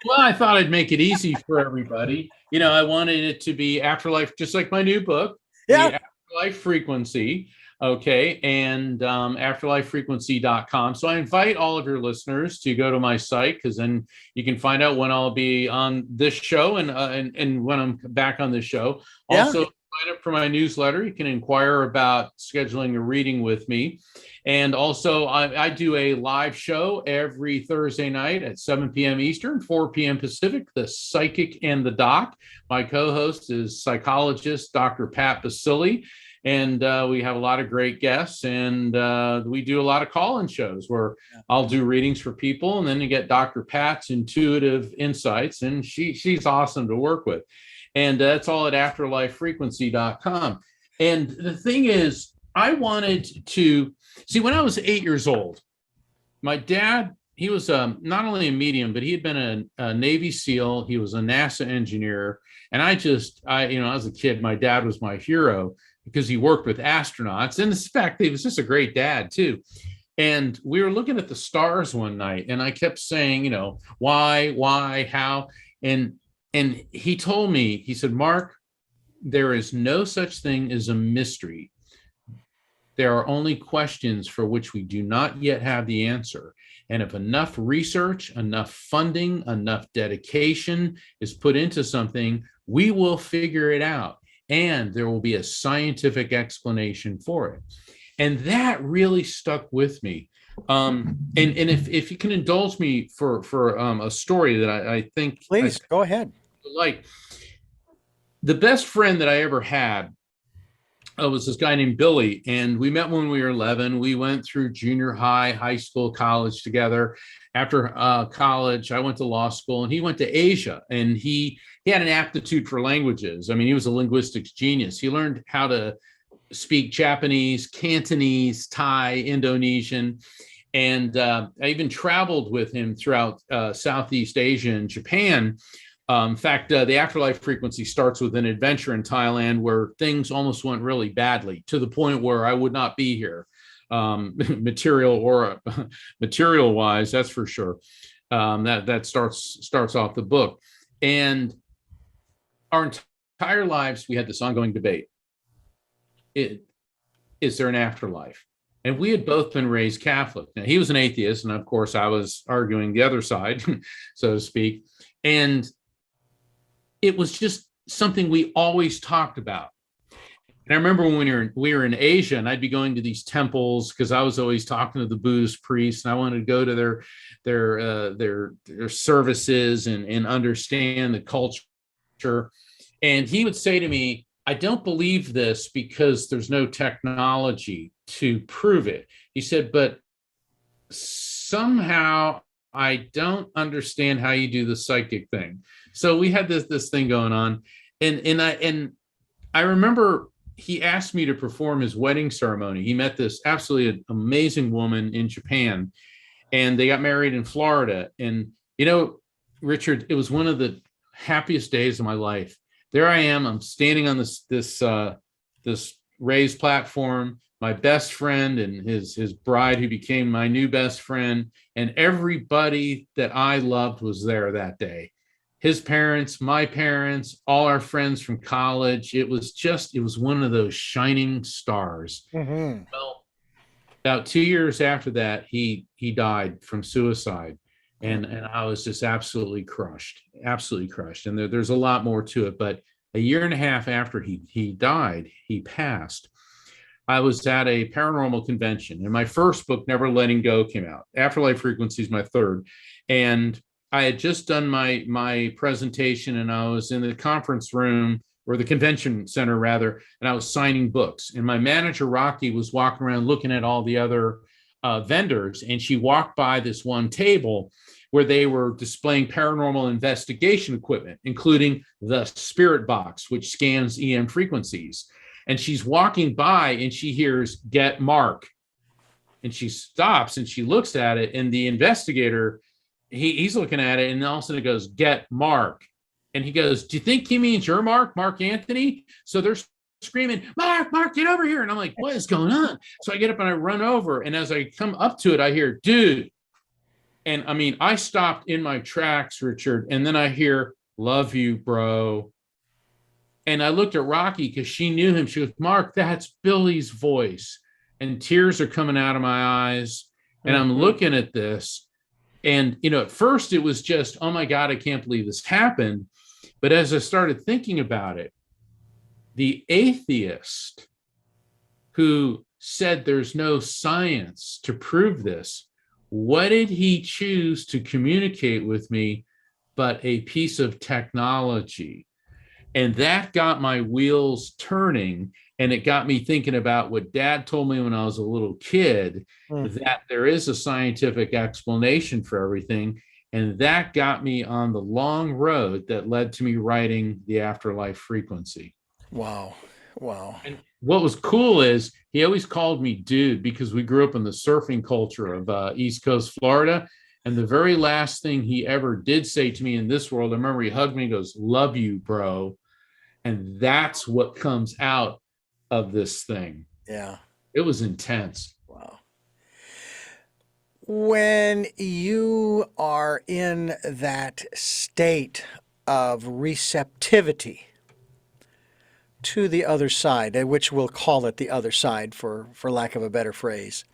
[SPEAKER 2] Well, I thought I'd make it easy for everybody. You know, I wanted it to be Afterlife, just like my new book.
[SPEAKER 1] Yeah.
[SPEAKER 2] the Afterlife Frequency. Okay. And afterlifefrequency.com. So I invite all of your listeners to go to my site, because then you can find out when I'll be on this show and when I'm back on this show.
[SPEAKER 1] Yeah.
[SPEAKER 2] Also, sign up for my newsletter. You can inquire about scheduling a reading with me. And also, I do a live show every Thursday night at 7 p.m. Eastern, 4 p.m. Pacific, The Psychic and the Doc. My co-host is psychologist Dr. Pat Basili. And we have a lot of great guests, and we do a lot of call-in shows where I'll do readings for people, and then you get Dr. Pat's intuitive insights, and she's awesome to work with. And that's all at afterlifefrequency.com. And the thing is, I wanted to see, when I was 8 years old, my dad, he was not only a medium, but he had been a Navy SEAL. He was a NASA engineer. And as a kid, my dad was my hero, because he worked with astronauts. And in fact, he was just a great dad too. And we were looking at the stars one night, and I kept saying, why, how? And he told me, he said, Mark, there is no such thing as a mystery. There are only questions for which we do not yet have the answer. And if enough research, enough funding, enough dedication is put into something, we will figure it out. And there will be a scientific explanation for it. And that really stuck with me. And if you can indulge me for a story that I think.
[SPEAKER 1] Please, go ahead.
[SPEAKER 2] Like, the best friend that I ever had was this guy named Billy. And we met when we were 11. We went through junior high, high school, college together. After college, I went to law school, and he went to Asia, and he had an aptitude for languages. I mean, he was a linguistics genius. He learned how to speak Japanese, Cantonese, Thai, Indonesian. And I even traveled with him throughout Southeast Asia and Japan. In fact, the Afterlife Frequency starts with an adventure in Thailand where things almost went really badly, to the point where I would not be here, material wise, that's for sure. That starts off the book. And our entire lives, we had this ongoing debate. Is there an afterlife? And we had both been raised Catholic. Now, he was an atheist, and of course, I was arguing the other side, so to speak. And it was just something we always talked about. And I remember when we were in Asia, and I'd be going to these temples, because I was always talking to the Buddhist priests, and I wanted to go to their services and understand the culture. And he would say to me, I don't believe this because there's no technology to prove it. He said, but somehow I don't understand how you do the psychic thing. So we had this thing going on. And I remember he asked me to perform his wedding ceremony. He met this absolutely amazing woman in Japan, and they got married in Florida. And, Richard, it was one of the happiest days of my life. There I am. I'm standing on this raised platform. My best friend and his bride, who became my new best friend, and everybody that I loved was there that day. His parents, my parents, all our friends from college. It was one of those shining stars. Mm-hmm. Well, about 2 years after that, he died from suicide. And I was just absolutely crushed. And there's a lot more to it. But a year and a half after he died, he passed. I was at a paranormal convention, and my first book, Never Letting Go, came out. Afterlife Frequency is my third. And I had just done my presentation, and I was in the conference room, or the convention center rather, and I was signing books. And my manager, Rocky, was walking around looking at all the other vendors, and she walked by this one table where they were displaying paranormal investigation equipment, including the Spirit Box, which scans EM frequencies. And she's walking by, and she hears, "Get Mark." And she stops and she looks at it, and the investigator, he's looking at it, and all of a sudden it goes, "Get Mark." And he goes, "Do you think he means your Mark Anthony?" So they're screaming, Mark, get over here. And I'm like, what is going on? So I get up and I run over. And as I come up to it, I hear, "Dude." And I mean, I stopped in my tracks, Richard. And then I hear, "Love you, bro." And I looked at Rocky because she knew him. She goes, Mark, that's Billy's voice. And tears are coming out of my eyes. And I'm looking at this. And, at first it was just, oh my God, I can't believe this happened. But as I started thinking about it, the atheist who said there's no science to prove this, what did he choose to communicate with me but a piece of technology? And that got my wheels turning. And it got me thinking about what Dad told me when I was a little kid, that there is a scientific explanation for everything. And that got me on the long road that led to me writing The Afterlife Frequency.
[SPEAKER 1] Wow. Wow.
[SPEAKER 2] And what was cool is he always called me dude because we grew up in the surfing culture of East Coast Florida. And the very last thing he ever did say to me in this world, I remember he hugged me and goes, love you, bro. And that's what comes out of this thing.
[SPEAKER 1] Yeah.
[SPEAKER 2] It was intense.
[SPEAKER 1] Wow. When you are in that state of receptivity to the other side, which we'll call it the other side for lack of a better phrase,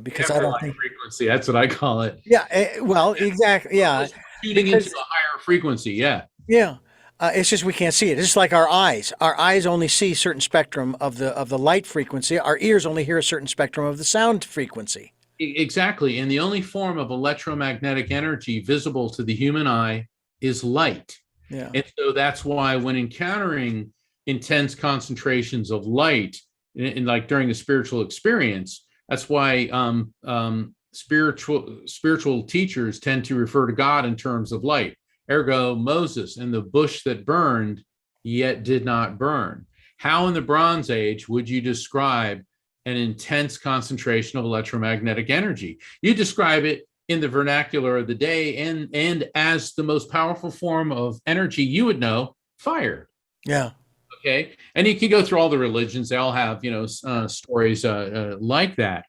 [SPEAKER 1] because I don't think
[SPEAKER 2] frequency. That's what I call it.
[SPEAKER 1] Yeah. Well, exactly. Yeah.
[SPEAKER 2] Shooting into a higher frequency. Yeah.
[SPEAKER 1] Yeah. It's just we can't see it. It's just like our eyes. Our eyes only see a certain spectrum of the light frequency. Our ears only hear a certain spectrum of the sound frequency.
[SPEAKER 2] Exactly. And the only form of electromagnetic energy visible to the human eye is light.
[SPEAKER 1] Yeah.
[SPEAKER 2] And so that's why when encountering intense concentrations of light, in like during a spiritual experience, that's why spiritual teachers tend to refer to God in terms of light. Ergo, Moses and the bush that burned yet did not burn. How in the Bronze Age would you describe an intense concentration of electromagnetic energy? You describe it in the vernacular of the day and as the most powerful form of energy you would know, fire.
[SPEAKER 1] Yeah.
[SPEAKER 2] Okay. And you can go through all the religions. They all have, stories like that.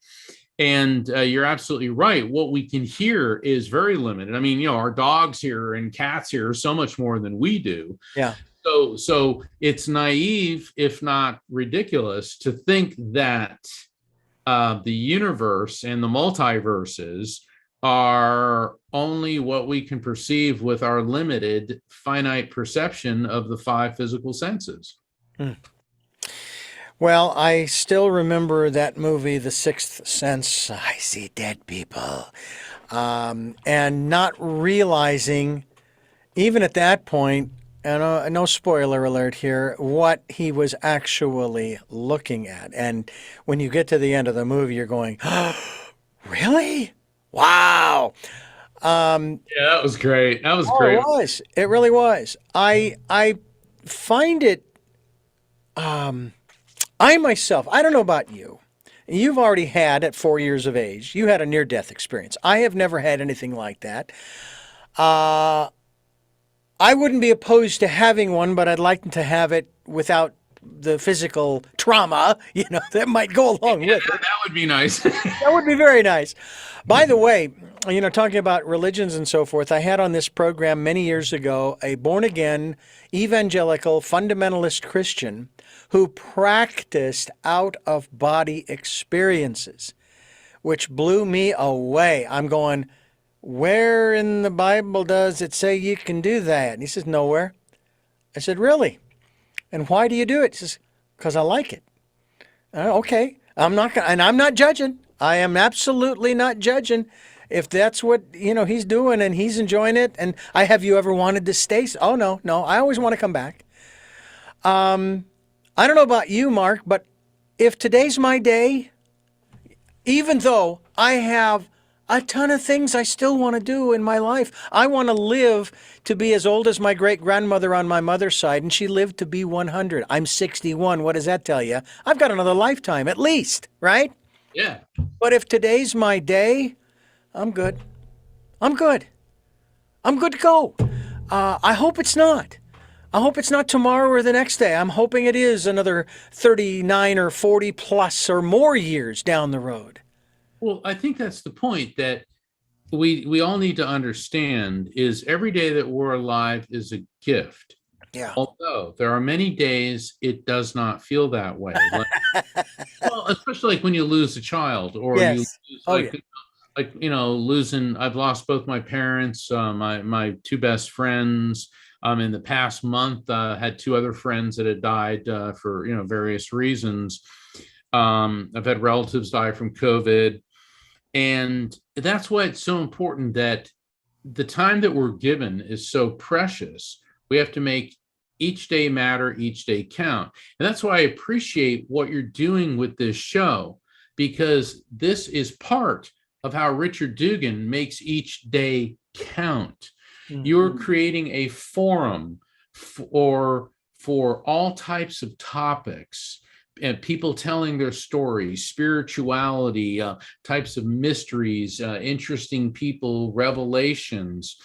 [SPEAKER 2] And you're absolutely right. What we can hear is very limited. I mean, our dogs hear and cats hear so much more than we do.
[SPEAKER 1] Yeah.
[SPEAKER 2] So it's naive, if not ridiculous, to think that the universe and the multiverses are only what we can perceive with our limited, finite perception of the five physical senses.
[SPEAKER 1] Well, I still remember that movie, The Sixth Sense. I see dead people. And not realizing, even at that point, and no spoiler alert here, what he was actually looking at. And when you get to the end of the movie, you're going, oh, really? Wow.
[SPEAKER 2] Yeah, that was great. That was great.
[SPEAKER 1] It was. It really was. I find it, I myself, I don't know about you. You've already had, at 4 years of age, you had a near-death experience. I have never had anything like that. I wouldn't be opposed to having one, but I'd like to have it without the physical trauma, that might go along with it.
[SPEAKER 2] That would be nice.
[SPEAKER 1] That would be very nice. By the way, talking about religions and so forth, I had on this program many years ago a born-again, evangelical, fundamentalist Christian who practiced out-of-body experiences, which blew me away. I'm going, where in the Bible does it say you can do that? And he says, nowhere. I said, really? And why do you do it? He says, because I like it. Okay. I'm not judging. I am absolutely not judging. If that's what, he's doing and he's enjoying it. And have you ever wanted to stay? Oh, no. I always want to come back. I don't know about you, Mark, but if today's my day, even though I have a ton of things I still want to do in my life, I want to live to be as old as my great-grandmother on my mother's side, and she lived to be 100. I'm 61. What does that tell you? I've got another lifetime, at least, right?
[SPEAKER 2] Yeah.
[SPEAKER 1] But if today's my day, I'm good. I'm good to go. I hope it's not. I hope it's not tomorrow or the next day. I'm hoping it is another 39 or 40 plus or more years down the road.
[SPEAKER 2] Well, I think that's the point that we all need to understand is every day that we're alive is a gift.
[SPEAKER 1] Yeah.
[SPEAKER 2] Although there are many days it does not feel that way. Well, especially like when you lose a child or you
[SPEAKER 1] Yes.
[SPEAKER 2] lose
[SPEAKER 1] Oh, yeah.
[SPEAKER 2] losing. I've lost both my parents, my two best friends. In the past month, had two other friends that had died for various reasons. I've had relatives die from COVID, and that's why it's so important that the time that we're given is so precious. We have to make each day matter, each day count. And that's why I appreciate what you're doing with this show, because this is part of how Richard Dugan makes each day count. You're creating a forum for all types of topics and people telling their stories, spirituality, types of mysteries, interesting people, revelations.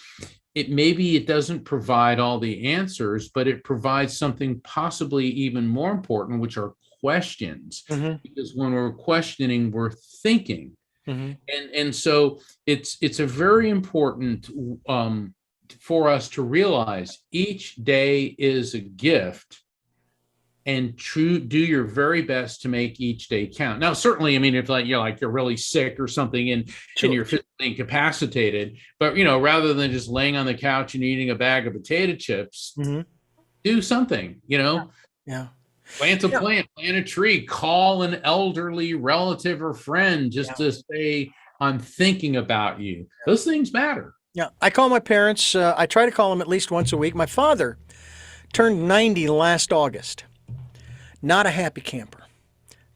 [SPEAKER 2] It doesn't provide all the answers, but it provides something possibly even more important, which are questions. Because when we're questioning, we're thinking. And so it's a very important for us to realize each day is a gift, and do your very best to make each day count. Now, certainly, I mean, if you're really sick or something and you're physically incapacitated, but rather than just laying on the couch and eating a bag of potato chips, do something.
[SPEAKER 1] Yeah.
[SPEAKER 2] Plant a plant, plant a tree, call an elderly relative or friend just to say, I'm thinking about you. Those things matter.
[SPEAKER 1] Yeah. I call my parents. I try to call them at least once a week. My father turned 90 last August. Not a happy camper,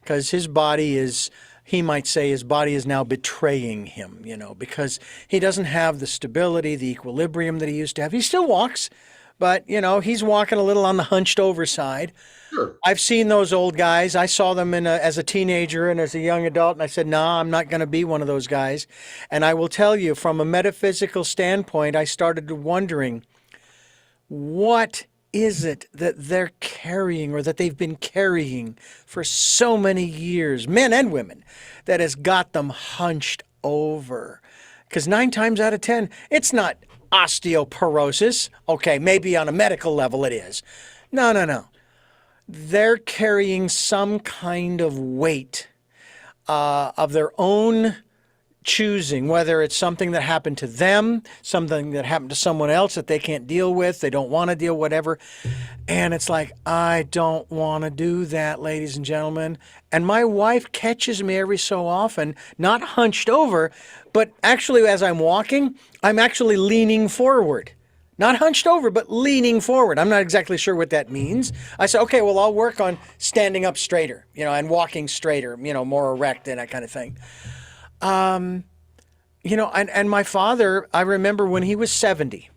[SPEAKER 1] because his body is, he might say his body is now betraying him, because he doesn't have the stability, the equilibrium that he used to have. He still walks, but, he's walking a little on the hunched over side.
[SPEAKER 2] Sure.
[SPEAKER 1] I've seen those old guys. I saw them as a teenager and as a young adult, and I said, nah, I'm not going to be one of those guys. And I will tell you, from a metaphysical standpoint, I started wondering, what is it that they're carrying, or that they've been carrying for so many years, men and women, that has got them hunched over? Because 9 times out of 10, it's not osteoporosis. Okay, maybe on a medical level it is. No. They're carrying some kind of weight of their own choosing, whether it's something that happened to them, something that happened to someone else that they can't deal with, they don't want to deal, whatever. And it's like, I don't want to do that, ladies and gentlemen. And my wife catches me every so often, not hunched over, but actually as I'm walking, I'm actually leaning forward. Not hunched over, but leaning forward. I'm not exactly sure what that means. I said, okay, well, I'll work on standing up straighter, and walking straighter, more erect and that kind of thing. And my father, I remember when he was 70,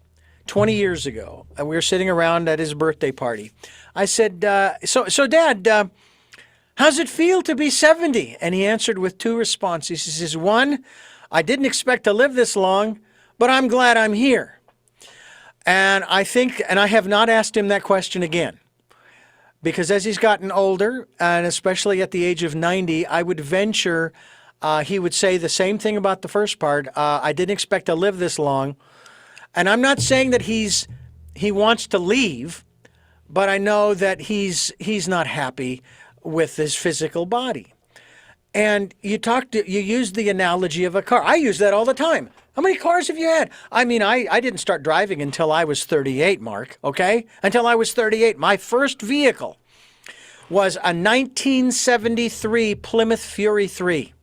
[SPEAKER 1] 20 years ago, we were sitting around at his birthday party. I said, so Dad, how's it feel to be 70? And he answered with 2 responses. He says, 1, I didn't expect to live this long, but I'm glad I'm here. And I have not asked him that question again, because as he's gotten older, and especially at the age of 90, I would venture he would say the same thing about the first part. I didn't expect to live this long. And I'm not saying that he wants to leave, but I know that he's not happy with his physical body. And you used the analogy of a car. I use that all the time. How many cars have you had? I mean, I didn't start driving until I was 38, Mark, okay? Until I was 38. My first vehicle was a 1973 Plymouth Fury 3.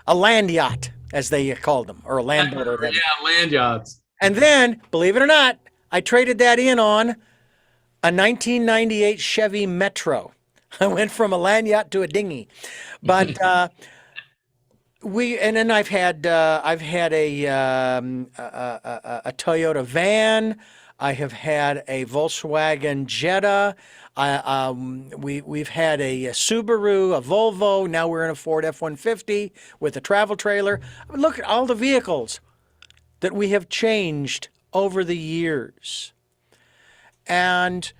[SPEAKER 1] A land yacht, as they called them, or a land boat. Or
[SPEAKER 2] yeah, land yachts.
[SPEAKER 1] And then, believe it or not, I traded that in on a 1998 Chevy Metro. I went from a land yacht to a dinghy. But then I've had a Toyota van. I have had a Volkswagen Jetta. We've had a Subaru, a Volvo. Now we're in a Ford F-150 with a travel trailer. Look at all the vehicles that we have changed over the years. And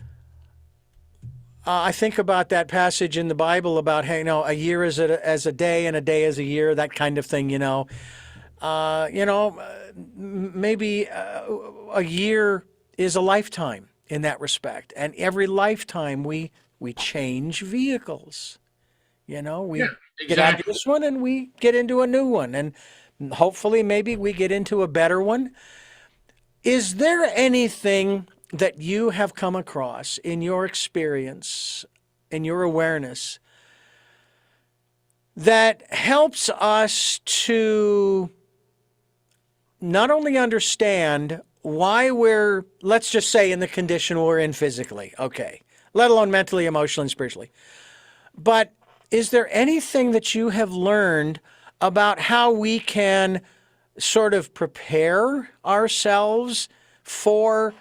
[SPEAKER 1] I think about that passage in the Bible about, hey, a year is as a day and a day as a year, that kind of thing, maybe a year is a lifetime. in that respect. And every lifetime we change vehicles. You know,
[SPEAKER 2] Yeah,
[SPEAKER 1] we get out of
[SPEAKER 2] exactly.
[SPEAKER 1] this one and we get into a new one. And hopefully maybe we get into a better one. Is there anything that you have come across in your experience, in your awareness, that helps us to not only understand why we're, let's just say, in the condition we're in physically, okay, let alone mentally, emotionally, and spiritually, but is there anything that you have learned about how we can sort of prepare ourselves for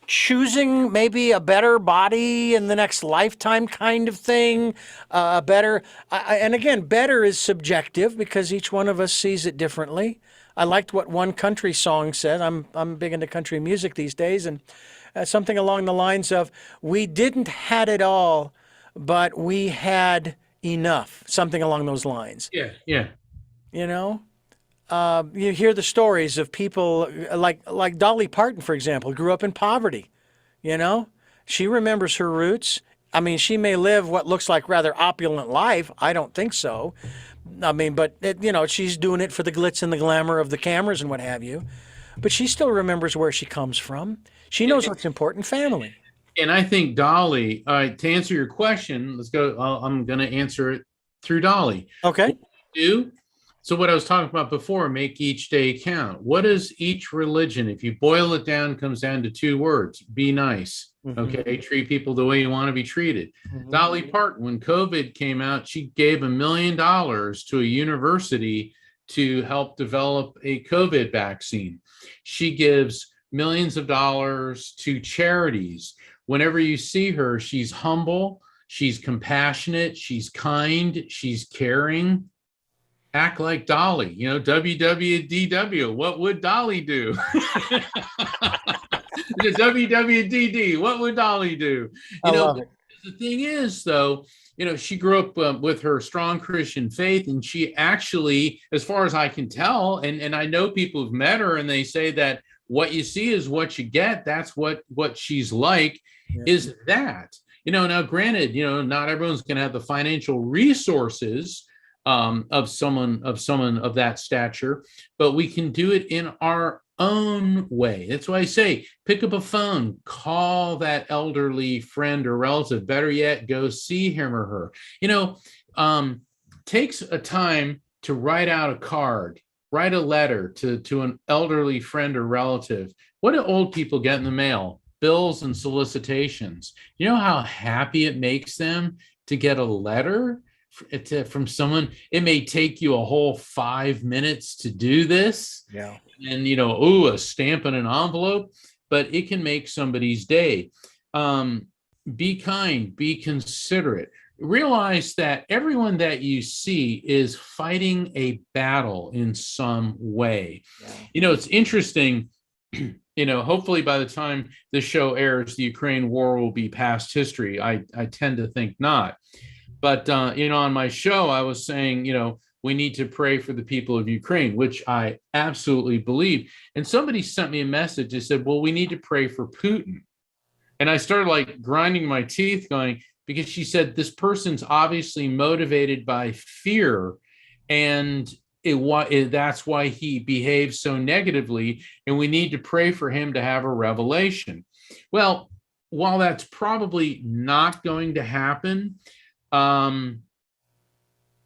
[SPEAKER 1] choosing maybe a better body in the next lifetime kind of thing, a better, and again, better is subjective because each one of us sees it differently. I liked what one country song said. I'm big into country music these days, and something along the lines of, "We didn't had it all, but we had enough." Something along those lines.
[SPEAKER 2] Yeah, yeah.
[SPEAKER 1] You know, you hear the stories of people like Dolly Parton, for example, grew up in poverty. You know, she remembers her roots. I mean, she may live what looks like rather opulent life. I don't think so. I mean, but you know, she's doing it for the glitz and the glamour of the cameras and what have you. But she still remembers where she comes from. She knows what's important, family.
[SPEAKER 2] And I think Dolly, to answer your question, let's go. I'm going to answer it through Dolly.
[SPEAKER 1] Okay.
[SPEAKER 2] Do so what I was talking about before, make each day count. What is each religion? If you boil it down, comes down to two words: be nice. Okay, treat people the way you want to be treated. Dolly Parton, when COVID came out, she gave $1 million to a university to help develop a COVID vaccine. She gives millions of dollars to charities. Whenever you see her, she's humble, she's compassionate, she's kind, she's caring. Act like Dolly, you know, WWDW. What would Dolly do? The WWDD. What would Dolly do?
[SPEAKER 1] I love it.
[SPEAKER 2] The thing is, though, you know, she grew up with her strong Christian faith, and she actually, as far as I can tell, and I know people who've met her, and they say that what you see is what you get. That's what she's like. Yeah. Is that, you know, now granted, you know, not everyone's going to have the financial resources of someone of that stature, but we can do it in our own way. That's why I say, pick up a phone, call that elderly friend or relative. Better yet, go see him or her. You know, takes a time to write out a card, write a letter to an elderly friend or relative. What do old people get in the mail? Bills and solicitations. You know how happy it makes them to get a letter from someone. It may take you a whole 5 minutes to do this.
[SPEAKER 1] Yeah.
[SPEAKER 2] And, you know, a stamp in an envelope, but it can make somebody's day. Be kind, be considerate. Realize that everyone that you see is fighting a battle in some way. Yeah. You know, it's interesting. You know, hopefully by the time this show airs, the Ukraine war will be past history. I tend to think not. But, you know, on my show, I was saying, you know, we need to pray for the people of Ukraine, which I absolutely believe. And somebody sent me a message that said, well, we need to pray for Putin. And I started like grinding my teeth going, because she said, this person's obviously motivated by fear. And that's why he behaves so negatively. And we need to pray for him to have a revelation. Well, while that's probably not going to happen,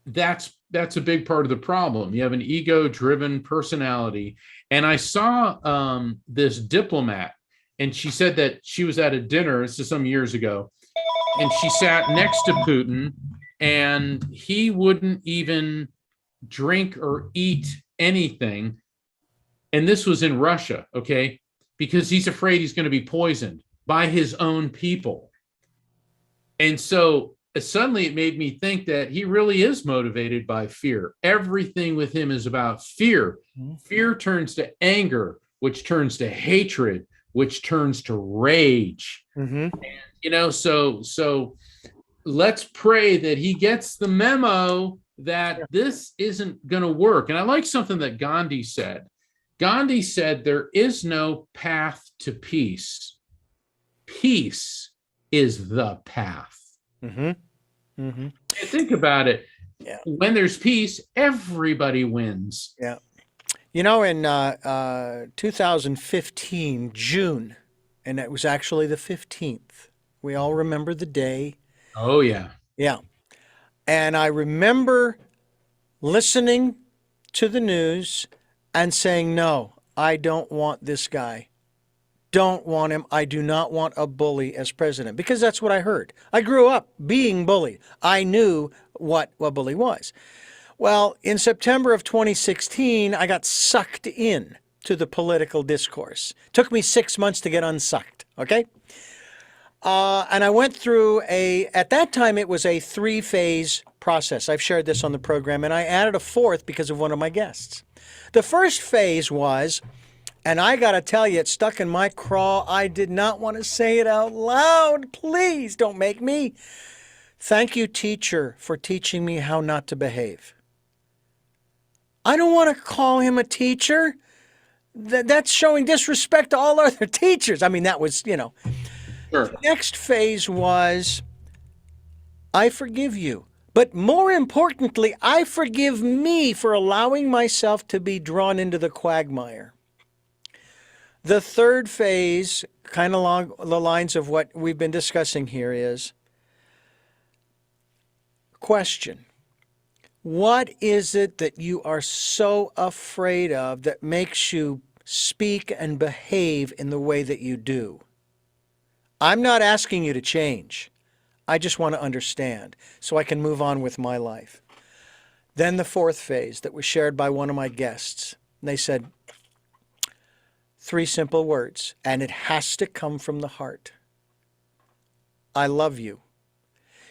[SPEAKER 2] that's a big part of the problem. You have an ego-driven personality. And I saw this diplomat, and she said that she was at a dinner, this is some years ago, and she sat next to Putin, and he wouldn't even drink or eat anything. And this was in Russia, okay? Because he's afraid he's going to be poisoned by his own people. And so suddenly it made me think that he really is motivated by fear. Everything with him is about fear. Fear turns to anger, which turns to hatred, which turns to rage. And, you know, so let's pray that he gets the memo that this isn't going to work. And I like something that Gandhi said. Gandhi said, there is no path to peace. peace is the path.
[SPEAKER 1] Mm-hmm. Mm-hmm.
[SPEAKER 2] And think about it.
[SPEAKER 1] Yeah.
[SPEAKER 2] When there's peace, everybody wins.
[SPEAKER 1] Yeah. You know, in 2015, June, and it was actually the 15th. We all remember the day.
[SPEAKER 2] Oh, yeah.
[SPEAKER 1] Yeah. And I remember listening to the news and saying, no, I don't want this guy. Don't want him. I do not want a bully as president, because that's what I heard. I grew up being bullied. I knew what a bully was. Well, in September of 2016, I got sucked in to the political discourse. Took me 6 months to get unsucked, okay? And I went through at that time, it was a 3-phase process. I've shared this on the program, and I added a fourth because of one of my guests. The first phase was, and I got to tell you, it stuck in my craw. I did not want to say it out loud. Please don't make me. Thank you, teacher, for teaching me how not to behave. I don't want to call him a teacher. That's showing disrespect to all other teachers. I mean, that was,
[SPEAKER 2] Sure.
[SPEAKER 1] The next phase was, I forgive you. But more importantly, I forgive me for allowing myself to be drawn into the quagmire. The third phase, kind of along the lines of what we've been discussing here, is question. What is it that you are so afraid of that makes you speak and behave in the way that you do? I'm not asking you to change. I just want to understand so I can move on with my life. Then the fourth phase that was shared by one of my guests. They said 3 simple words, and it has to come from the heart. I love you.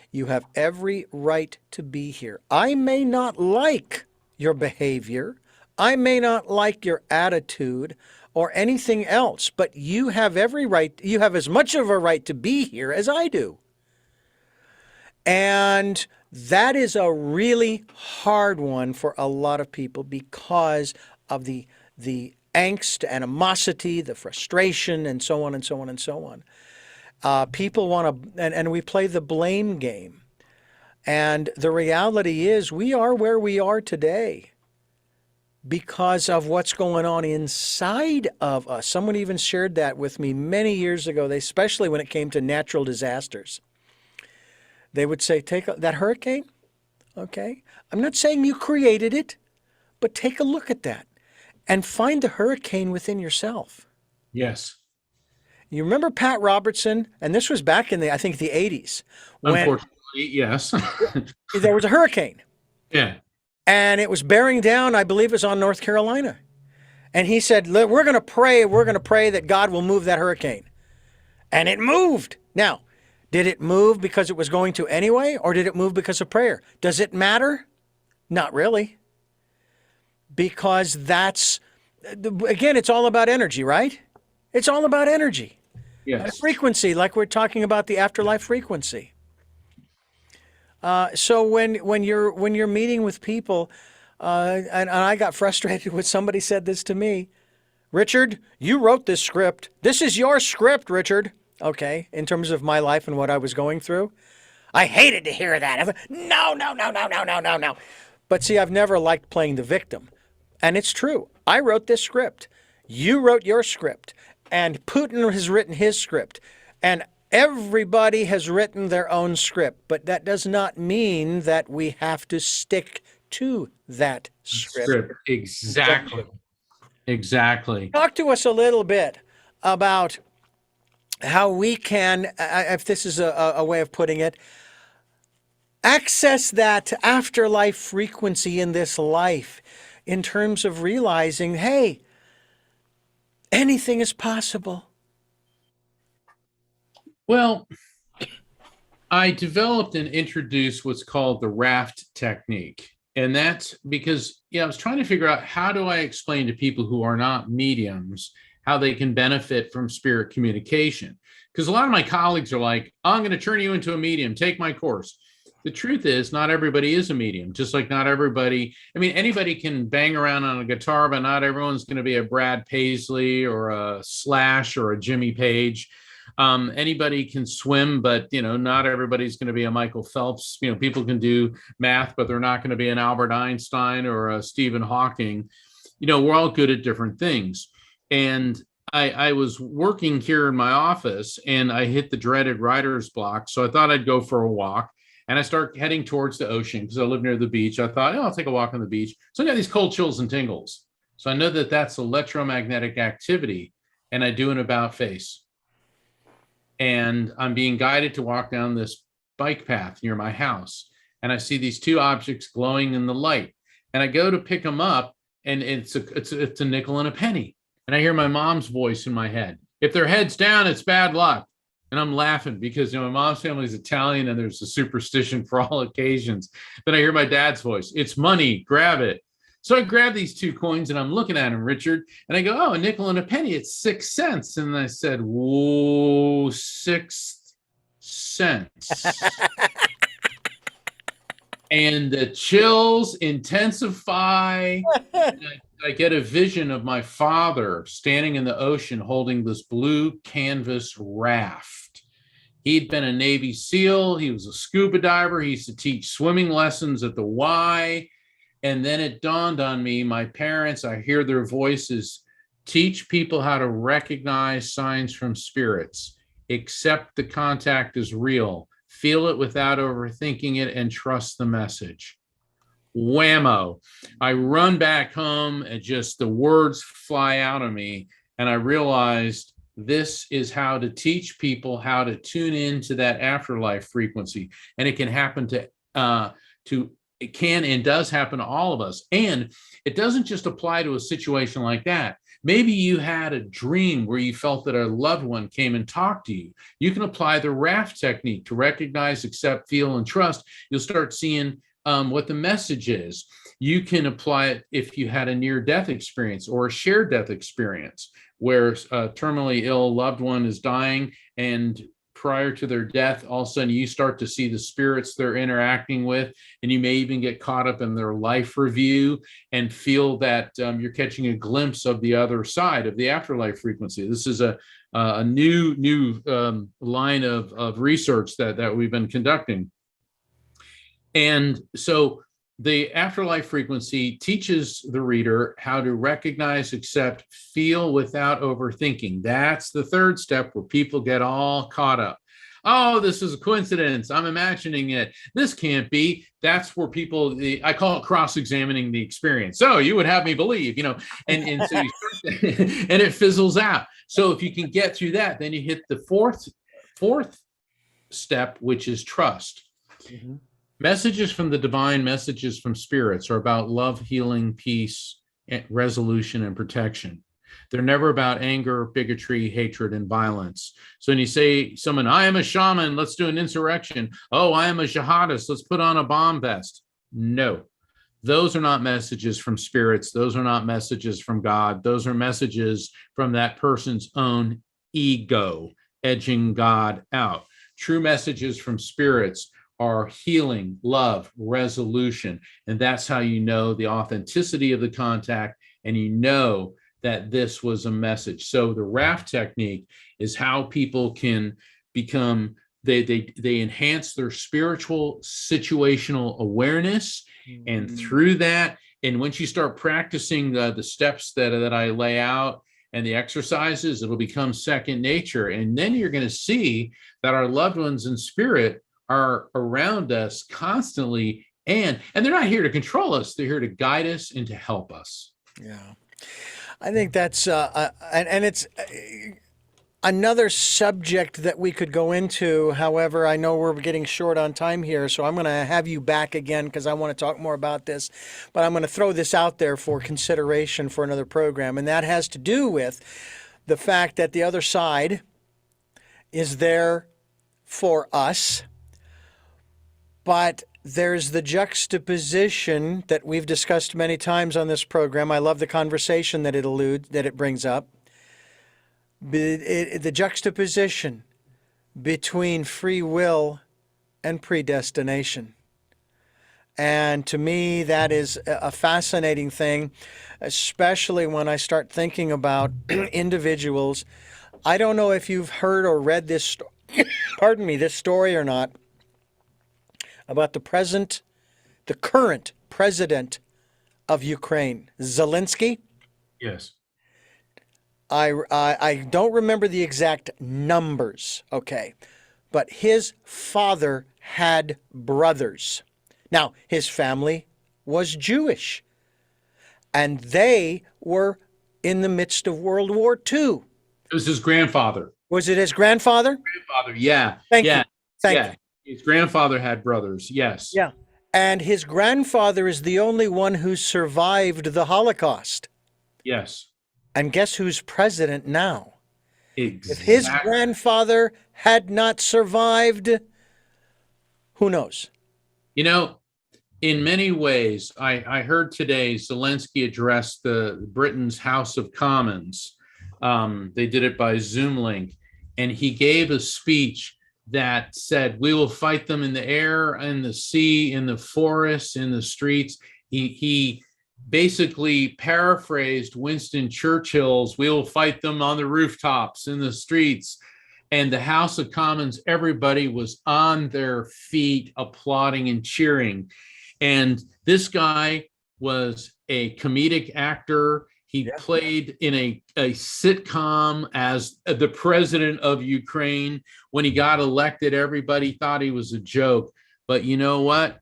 [SPEAKER 1] You have every right to be here. I may not like your behavior. I may not like your attitude or anything else, but you have every right. You have as much of a right to be here as I do. And that is a really hard one for a lot of people because of the angst, animosity, the frustration, and so on and so on and so on. People want to, and we play the blame game. And the reality is we are where we are today because of what's going on inside of us. Someone even shared that with me many years ago, especially when it came to natural disasters. They would say, take that hurricane, okay? I'm not saying you created it, but take a look at that and find the hurricane within yourself.
[SPEAKER 2] Yes.
[SPEAKER 1] You remember Pat Robertson, and this was back in I think the 80s.
[SPEAKER 2] Unfortunately, yes.
[SPEAKER 1] There was a hurricane.
[SPEAKER 2] Yeah.
[SPEAKER 1] And it was bearing down, I believe it was on North Carolina. And he said, we're going to pray that God will move that hurricane. And it moved. Now, did it move because it was going to anyway, or did it move because of prayer? Does it matter? Not really. Because again, it's all about energy, right? It's all about energy.
[SPEAKER 2] Yes.
[SPEAKER 1] A frequency, like we're talking about the afterlife frequency. So when you're meeting with people, and I got frustrated when somebody said this to me, Richard, you wrote this script. This is your script, Richard. Okay, in terms of my life and what I was going through. I hated to hear that. I thought, no. But see, I've never liked playing the victim. And it's true. I wrote this script. You wrote your script. And Putin has written his script. And everybody has written their own script. But that does not mean that we have to stick to that script.
[SPEAKER 2] Exactly.
[SPEAKER 1] Talk to us a little bit about how we can, if this is a way of putting it, access that afterlife frequency in this life in terms of realizing, hey, anything is possible.
[SPEAKER 2] Well, I developed and introduced what's called the raft technique. And that's because, I was trying to figure out, how do I explain to people who are not mediums how they can benefit from spirit communication? Because a lot of my colleagues are like, I'm going to turn you into a medium, take my course. The truth is, not everybody is a medium, just like not everybody. I mean, anybody can bang around on a guitar, but not everyone's going to be a Brad Paisley or a Slash or a Jimmy Page. Anybody can swim, but not everybody's going to be a Michael Phelps. People can do math, but they're not going to be an Albert Einstein or a Stephen Hawking. We're all good at different things. And I was working here in my office and I hit the dreaded writer's block. So I thought I'd go for a walk, and I start heading towards the ocean because I live near the beach. I thought, I'll take a walk on the beach. So I got these cold chills and tingles. So I know that that's electromagnetic activity, and I do an about face. And I'm being guided to walk down this bike path near my house. And I see these two objects glowing in the light. And I go to pick them up, and it's a nickel and a penny. And I hear my mom's voice in my head. If their head's down, it's bad luck. And I'm laughing because my mom's family is Italian and there's a superstition for all occasions. Then I hear my dad's voice. It's money, grab it. So I grab these 2 coins and I'm looking at them, Richard, and I go, oh, a nickel and a penny, it's 6 cents. And I said, whoa, 6 cents. And the chills intensify. I get a vision of my father standing in the ocean holding this blue canvas raft. He'd been a Navy SEAL. He was a scuba diver. He used to teach swimming lessons at the Y. And then it dawned on me, my parents, I hear their voices, teach people how to recognize signs from spirits, accept the contact is real, feel it without overthinking it, and trust the message. Whammo. I run back home and just the words fly out of me. And I realized this is how to teach people how to tune into that afterlife frequency. And it can happen it can and does happen to all of us. And it doesn't just apply to a situation like that. Maybe you had a dream where you felt that a loved one came and talked to you. You can apply the raft technique to recognize, accept, feel, and trust. You'll start seeing what the message is. You can apply it if you had a near-death experience or a shared death experience where a terminally ill loved one is dying, and prior to their death, all of a sudden you start to see the spirits they're interacting with, and you may even get caught up in their life review and feel that you're catching a glimpse of the other side of the afterlife frequency. This is a new line of research that we've been conducting. And so the afterlife frequency teaches the reader how to recognize, accept, feel without overthinking. That's the third step where people get all caught up. Oh, this is a coincidence. I'm imagining it. This can't be. That's where I call it cross-examining the experience. So you would have me believe, and so you start and it fizzles out. So if you can get through that, then you hit the fourth step, which is trust. Mm-hmm. Messages from the divine, messages from spirits are about love, healing, peace, resolution, and protection. They're never about anger, bigotry, hatred, and violence. So when you say someone, I am a shaman, let's do an insurrection. Oh, I am a jihadist, let's put on a bomb vest. No, those are not messages from spirits. Those are not messages from God. Those are messages from that person's own ego, edging God out. True messages from spirits are healing, love, resolution. And that's how you know the authenticity of the contact, and you know that this was a message. So the raft technique is how people can become, they enhance their spiritual situational awareness. Mm-hmm. And through that, and once you start practicing the steps that I lay out and the exercises, it'll become second nature. And then you're going to see that our loved ones in spirit are around us constantly, and they're not here to control us. They're here to guide us and to help us.
[SPEAKER 1] Yeah, I think that's and it's another subject that we could go into. However, I know we're getting short on time here, so I'm going to have you back again because I want to talk more about this. But I'm going to throw this out there for consideration for another program, and that has to do with the fact that the other side is there for us. But there's the juxtaposition that we've discussed many times on this program. I love the conversation that it brings up. The juxtaposition between free will and predestination. And to me, that is a fascinating thing, especially when I start thinking about individuals I don't know if you've heard or read this, pardon me, this story or not about the current president of Ukraine, Zelensky.
[SPEAKER 2] Yes.
[SPEAKER 1] I don't remember the exact numbers, okay, but his father had brothers. Now, his family was Jewish, and they were in the midst of World War II.
[SPEAKER 2] It was his grandfather.
[SPEAKER 1] Was it his grandfather?
[SPEAKER 2] Grandfather, yeah.
[SPEAKER 1] Thank
[SPEAKER 2] Yeah.
[SPEAKER 1] you. Thank
[SPEAKER 2] Yeah.
[SPEAKER 1] you.
[SPEAKER 2] His grandfather had brothers. Yes.
[SPEAKER 1] Yeah. And his grandfather is the only one who survived the Holocaust.
[SPEAKER 2] Yes.
[SPEAKER 1] And guess who's president now? If his
[SPEAKER 2] Exactly.
[SPEAKER 1] grandfather had not survived, who knows?
[SPEAKER 2] You know, in many ways, I heard today Zelensky address the Britain's House of Commons. They did it by Zoom link, and he gave a speech that said, "We will fight them in the air, in the sea, in the forests, in the streets." He basically paraphrased Winston Churchill's, "We will fight them on the rooftops, in the streets." And the House of Commons, everybody was on their feet applauding and cheering. And this guy was a comedic actor. He played in a sitcom as the president of Ukraine. When he got elected, everybody thought he was a joke. But you know what?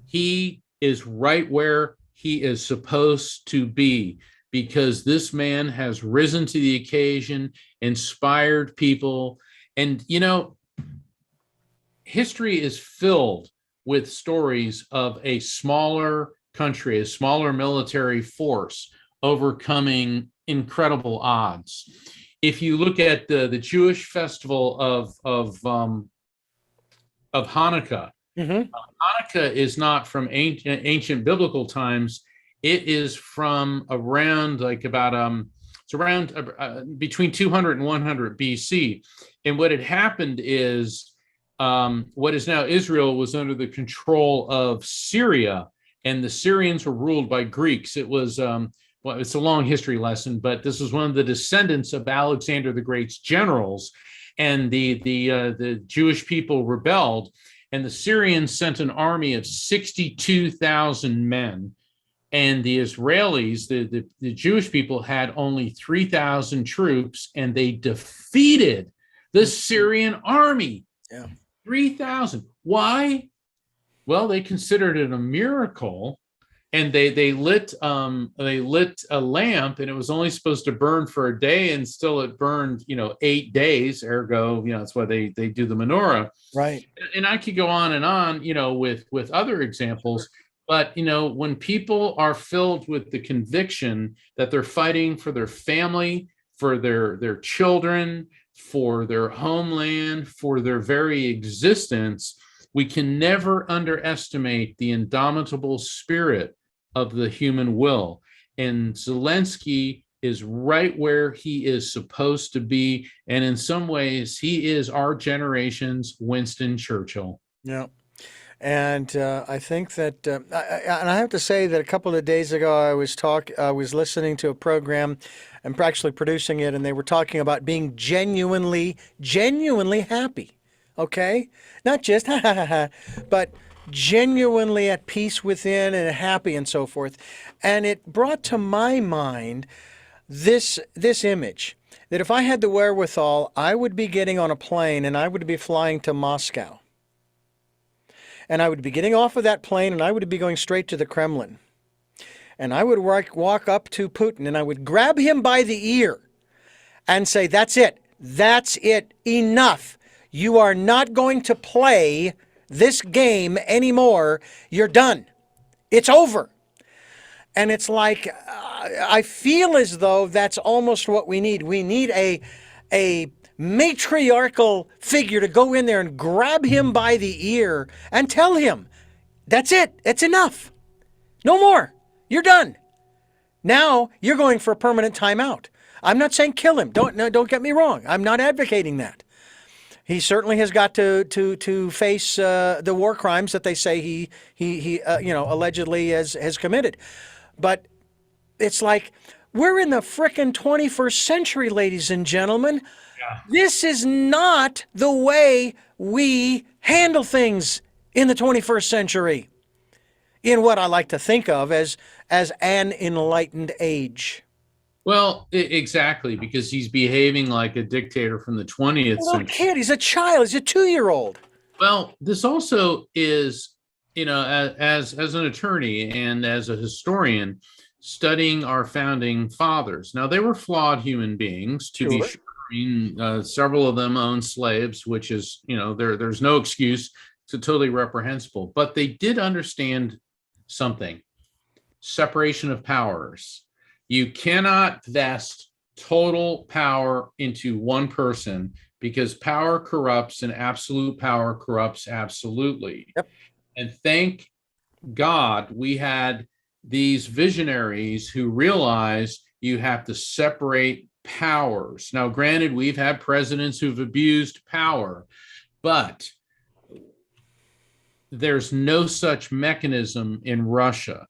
[SPEAKER 2] He is right where he is supposed to be, because this man has risen to the occasion, inspired people. And, you know, history is filled with stories of a smaller country, a smaller military force overcoming incredible odds. If you look at the Jewish festival of Hanukkah, Hanukkah is not from ancient biblical times. It is from around like about it's around between 200 and 100 BC. And what had happened is what is now Israel was under the control of Syria, and the Syrians were ruled by Greeks. It was well, it's a long history lesson, but this was one of the descendants of Alexander the Great's generals, and the Jewish people rebelled, and the Syrians sent an army of 62,000 men. And the Israelis, the Jewish people, had only 3,000 troops, and they defeated the Syrian army.
[SPEAKER 1] Yeah.
[SPEAKER 2] 3,000. Why? Well, they considered it a miracle, and they lit a lamp, and it was only supposed to burn for a day, and still it burned 8 days. Ergo, that's why they do the menorah.
[SPEAKER 1] Right.
[SPEAKER 2] And I could go on and on, with other examples. But, when people are filled with the conviction that they're fighting for their family, for their children, for their homeland, for their very existence, we can never underestimate the indomitable spirit of the human will. And Zelensky is right where he is supposed to be. And in some ways, he is our generation's Winston Churchill.
[SPEAKER 1] Yeah. And I think that, and I have to say that a couple of days ago, I was listening to a program and actually producing it, and they were talking about being genuinely happy. Okay, not just ha ha ha ha, but genuinely at peace within and happy and so forth. And it brought to my mind this image that if I had the wherewithal, I would be getting on a plane and I would be flying to Moscow. And I would be getting off of that plane and I would be going straight to the Kremlin. And I would walk up to Putin and I would grab him by the ear and say, "That's it. That's it. Enough. You are not going to play this game anymore. You're done. It's over." And it's like, I feel as though that's almost what we need. We need a matriarchal figure to go in there and grab him by the ear and tell him, "That's it. It's enough. No more. You're done. Now you're going for a permanent timeout." I'm not saying kill him. Don't get me wrong. I'm not advocating that. He certainly has got to face the war crimes that they say he allegedly has committed. But it's like, We're in the frickin' 21st century, ladies and gentlemen.
[SPEAKER 2] Yeah.
[SPEAKER 1] This is not the way we handle things in the 21st century, in what I like to think of as an enlightened age.
[SPEAKER 2] Well, exactly, because he's behaving like a dictator from the 20th
[SPEAKER 1] A little
[SPEAKER 2] century.
[SPEAKER 1] kid, he's a child, he's a 2-year-old.
[SPEAKER 2] Well, this also is, as an attorney and as a historian, studying our founding fathers. Now, they were flawed human beings, to be
[SPEAKER 1] Sure.
[SPEAKER 2] sure. I mean, several of them owned slaves, which is, there's no excuse. It's totally reprehensible. But they did understand something: separation of powers. You cannot vest total power into one person, because power corrupts and absolute power corrupts absolutely.
[SPEAKER 1] Yep.
[SPEAKER 2] And thank God we had these visionaries who realized you have to separate powers. Now, granted, we've had presidents who've abused power, but there's no such mechanism in Russia.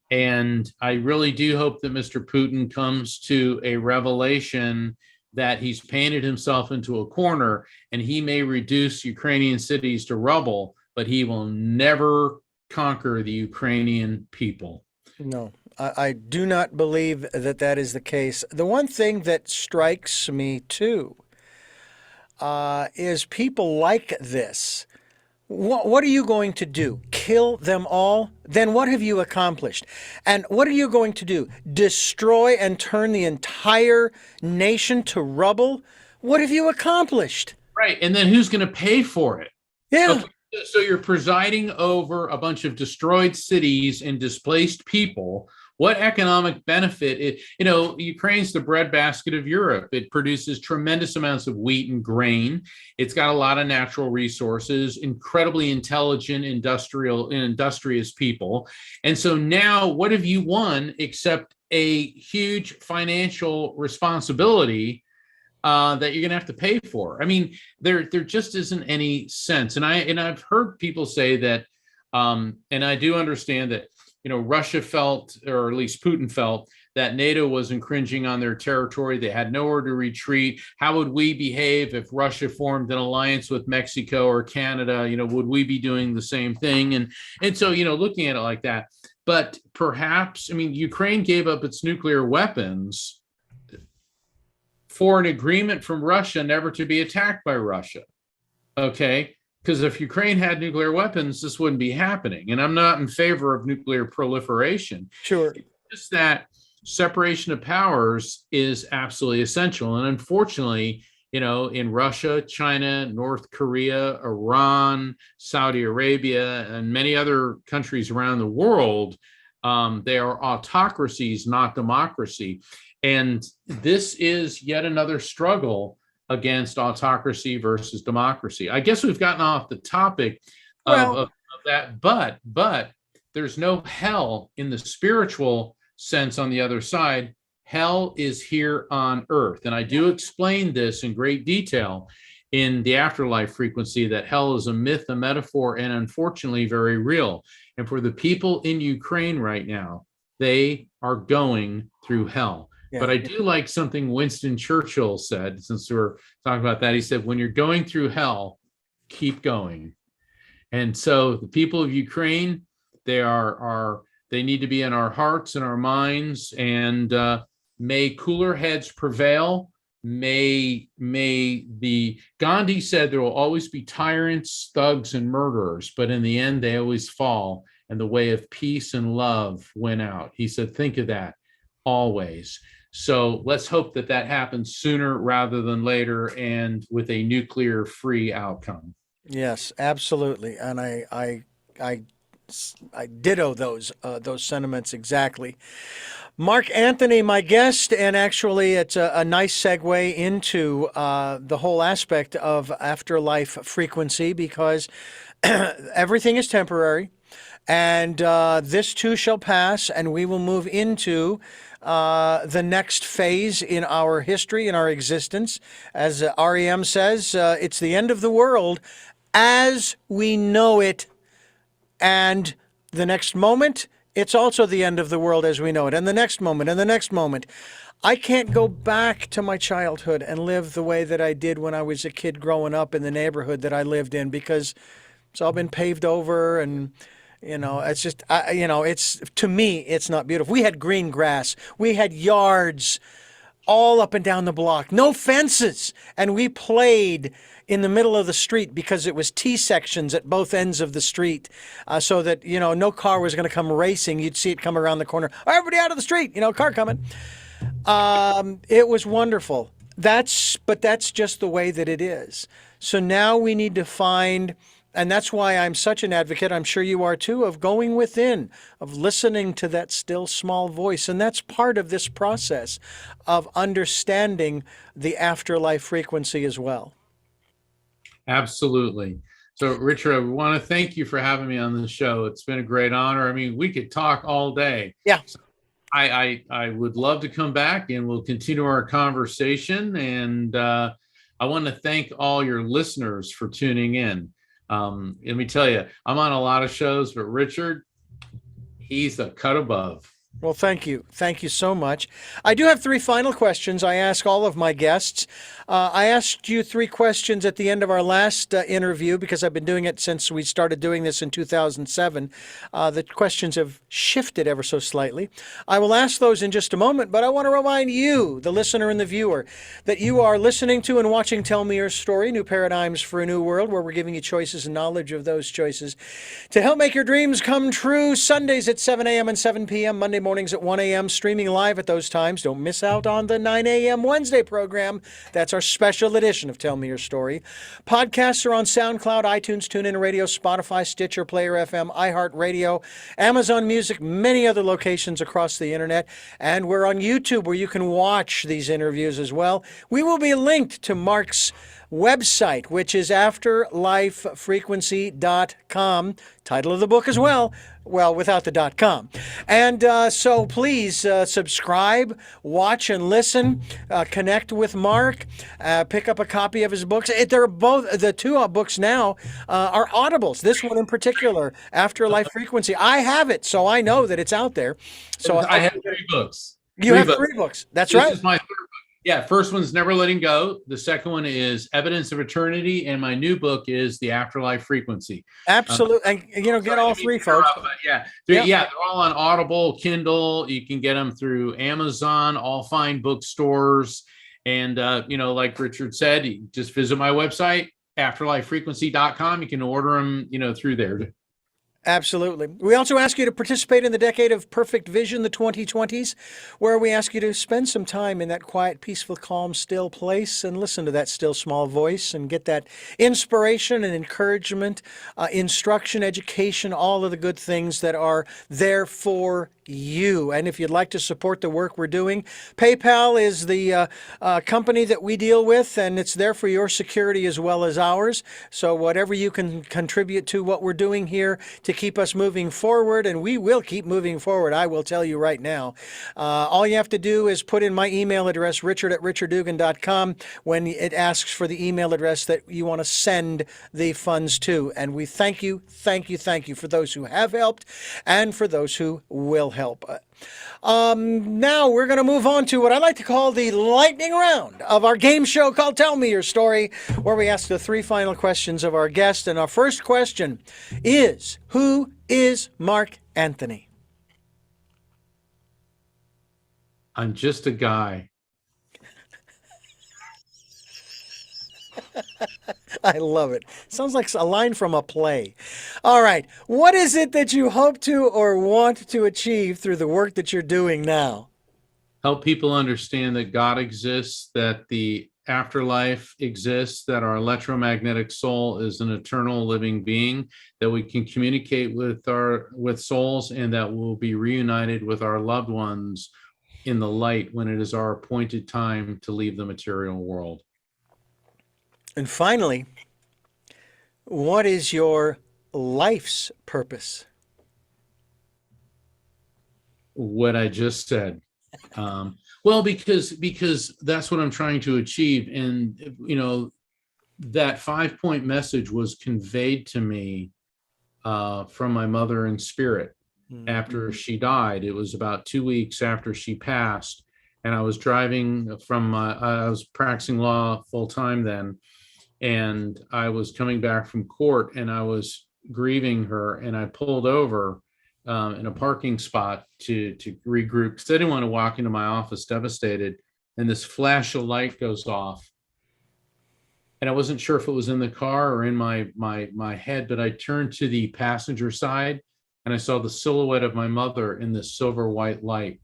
[SPEAKER 2] And I really do hope that Mr. Putin comes to a revelation that he's painted himself into a corner, and he may reduce Ukrainian cities to rubble, but he will never conquer the Ukrainian people.
[SPEAKER 1] No, I do not believe that that is the case. The one thing that strikes me too is people like this. What are you going to do? Kill them all? Then what have you accomplished? And what are you going to do? Destroy and turn the entire nation to rubble? What have you accomplished?
[SPEAKER 2] Right. And then who's going to pay for it?
[SPEAKER 1] Yeah.
[SPEAKER 2] Okay. So you're presiding over a bunch of destroyed cities and displaced people. What economic benefit? Ukraine's the breadbasket of Europe. It produces tremendous amounts of wheat and grain. It's got a lot of natural resources, incredibly intelligent, industrious people. And so now what have you won except a huge financial responsibility that you're going to have to pay for? I mean, there just isn't any sense. And I've heard people say that, and I do understand that, Russia felt, or at least Putin felt, that NATO was infringing on their territory. They had nowhere to retreat. How would we behave if Russia formed an alliance with Mexico or Canada? Would we be doing the same thing? And so, looking at it like that. But perhaps, Ukraine gave up its nuclear weapons for an agreement from Russia never to be attacked by Russia. Okay? Because if Ukraine had nuclear weapons, this wouldn't be happening. And I'm not in favor of nuclear proliferation.
[SPEAKER 1] Sure.
[SPEAKER 2] It's just that separation of powers is absolutely essential. And unfortunately, in Russia, China, North Korea, Iran, Saudi Arabia, and many other countries around the world, they are autocracies, not democracy. And this is yet another struggle against autocracy versus democracy. I guess we've gotten off the topic of that, but there's no hell in the spiritual sense on the other side. Hell is here on earth. And I do explain this in great detail in the Afterlife frequency, that hell is a myth, a metaphor, and unfortunately very real. And for the people in Ukraine right now, they are going through hell. Yeah. But I do like something Winston Churchill said, since we're talking about that. He said, when you're going through hell, keep going. And so the people of Ukraine, they need to be in our hearts and our minds, and may cooler heads prevail. May the Gandhi said there will always be tyrants, thugs, and murderers, but in the end, they always fall, and the way of peace and love win out. He said, think of that always. So let's hope that happens sooner rather than later, and with a nuclear-free outcome.
[SPEAKER 1] Yes, absolutely, and I ditto those sentiments exactly. Mark Anthony, my guest, and actually it's a nice segue into the whole aspect of afterlife frequency, because everything is temporary, and this too shall pass, and we will move into the next phase in our history, in our existence. As REM says, it's the end of the world as we know it. And the next moment it's also the end of the world as we know it. And the next moment, and the next moment. I can't go back to my childhood and live the way that I did when I was a kid growing up in the neighborhood that I lived in, because it's all been paved over, and it's just it's, to me, it's not beautiful. We had green grass. We had yards all up and down the block, no fences, and we played in the middle of the street because it was T sections at both ends of the street, so that no car was going to come racing. You'd see it come around the corner. Oh, everybody out of the street! Car coming. It was wonderful. But that's just the way that it is. So now we need to find, and that's why I'm such an advocate, I'm sure you are too, of going within, of listening to that still small voice. And that's part of this process of understanding the afterlife frequency as well.
[SPEAKER 2] Absolutely. So, Richard, I want to thank you for having me on the show. It's been a great honor. I mean, we could talk all day.
[SPEAKER 1] Yeah.
[SPEAKER 2] So I would love to come back and we'll continue our conversation. And I want to thank all your listeners for tuning in. Let me tell you, I'm on a lot of shows, but Richard, he's a cut above.
[SPEAKER 1] Well, thank you. Thank you so much. I do have 3 final questions I ask all of my guests. I asked you 3 questions at the end of our last interview because I've been doing it since we started doing this in 2007. The questions have shifted ever so slightly. I will ask those in just a moment, but I want to remind you, the listener and the viewer, that you are listening to and watching Tell Me Your Story, New Paradigms for a New World, where we're giving you choices and knowledge of those choices to help make your dreams come true. Sundays at 7 a.m. and 7 p.m., Monday mornings at 1 a.m., streaming live at those times. Don't miss out on the 9 a.m. Wednesday program. That's our special edition of Tell Me Your Story. Podcasts are on SoundCloud, iTunes, TuneIn Radio, Spotify, Stitcher, Player FM, iHeartRadio, Amazon Music, many other locations across the internet. And we're on YouTube, where you can watch these interviews as well. We will be linked to Mark's website, which is afterlifefrequency.com. Title of the book as well. Well, without the .com. And so please subscribe, watch and listen, connect with Mark, pick up a copy of his books. They're both, the 2 books now are audibles. This one in particular, Afterlife Frequency. I have it, so I know that it's out there. So
[SPEAKER 2] I have 3 books.
[SPEAKER 1] You have 3 books. That's right.
[SPEAKER 2] This is my 3rd book. Yeah, first one's Never Letting Go. The second one is Evidence of Eternity, and my new book is The Afterlife Frequency.
[SPEAKER 1] Absolutely, and get all 3, folks.
[SPEAKER 2] They're all on Audible, Kindle. You can get them through Amazon, all fine bookstores, and like Richard said, you just visit my website, afterlifefrequency.com. You can order them, through there.
[SPEAKER 1] Absolutely. We also ask you to participate in the Decade of Perfect Vision, the 2020s, where we ask you to spend some time in that quiet, peaceful, calm, still place and listen to that still small voice and get that inspiration and encouragement, instruction, education, all of the good things that are there for you. And if you'd like to support the work we're doing, PayPal is the company that we deal with, and it's there for your security as well as ours. So whatever you can contribute to what we're doing here to keep us moving forward, and we will keep moving forward, I will tell you right now. All you have to do is put in my email address, richard@richarddugan.com, when it asks for the email address that you want to send the funds to. And we thank you for those who have helped and for those who will help. Now we're going to move on to what I like to call the lightning round of our game show called Tell Me Your Story, where we ask the 3 final questions of our guest. And our first question is, who is Mark Anthony?
[SPEAKER 2] I'm just a guy.
[SPEAKER 1] I love it. Sounds like a line from a play. All right. What is it that you hope to or want to achieve through the work that you're doing now?
[SPEAKER 2] Help people understand that God exists, that the afterlife exists, that our electromagnetic soul is an eternal living being, that we can communicate with souls, and that we'll be reunited with our loved ones in the light when it is our appointed time to leave the material world.
[SPEAKER 1] And finally, what is your life's purpose?
[SPEAKER 2] What I just said. Well, because that's what I'm trying to achieve. And, that 5-point message was conveyed to me from my mother in spirit. after she died. It was about 2 weeks after she passed. And I was driving I was practicing law full time then. And I was coming back from court and I was grieving her. And I pulled over in a parking spot to regroup because I didn't want to walk into my office devastated. And this flash of light goes off. And I wasn't sure if it was in the car or in my head, but I turned to the passenger side and I saw the silhouette of my mother in this silver white light.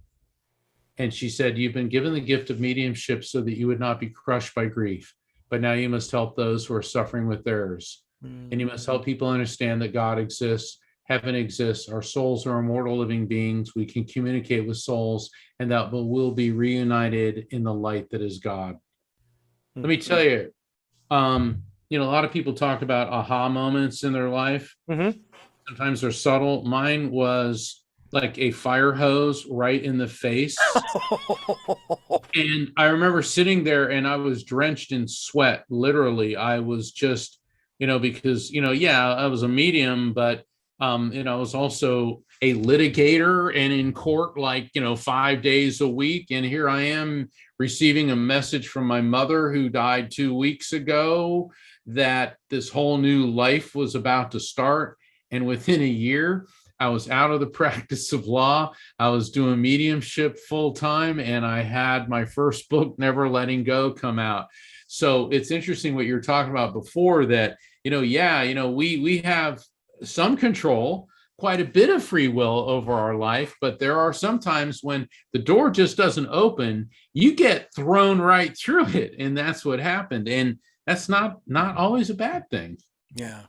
[SPEAKER 2] And she said, "You've been given the gift of mediumship so that you would not be crushed by grief. But now you must help those who are suffering with theirs. And you must help people understand that God exists, heaven exists, our souls are immortal living beings. We can communicate with souls and that we'll be reunited in the light that is God." Let me tell you, a lot of people talk about aha moments in their life. Sometimes they're subtle. Mine was like a fire hose right in the face. And I remember sitting there and I was drenched in sweat. Literally, I was just, because, I was a medium, but, I was also a litigator and in court, 5 days a week. And here I am receiving a message from my mother who died 2 weeks ago that this whole new life was about to start. And within a year, I was out of the practice of law. I was doing mediumship full time, and I had my first book, Never Letting Go, come out. So it's interesting what you're talking about before that, we have some control, quite a bit of free will over our life, but there are some times when the door just doesn't open, you get thrown right through it. And that's what happened. And that's not always a bad thing.
[SPEAKER 1] Yeah.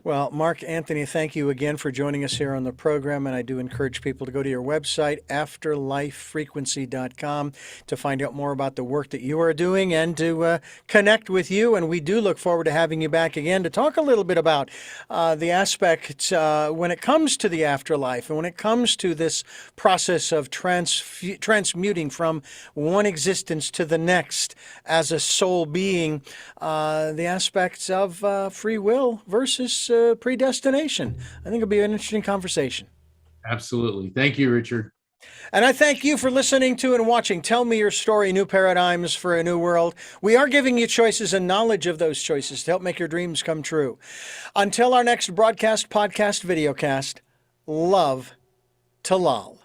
[SPEAKER 1] Well, Mark Anthony, thank you again for joining us here on the program. And I do encourage people to go to your website, afterlifefrequency.com, to find out more about the work that you are doing and to connect with you. And we do look forward to having you back again to talk a little bit about the aspects when it comes to the afterlife and when it comes to this process of transmuting from one existence to the next as a soul being, the aspects of free will versus predestination. I think it'll be an interesting conversation.
[SPEAKER 2] Absolutely. Thank you, Richard.
[SPEAKER 1] And I thank you for listening to and watching Tell Me Your Story, New Paradigms for a New World. We are giving you choices and knowledge of those choices to help make your dreams come true. Until our next broadcast, podcast, videocast, love to lol.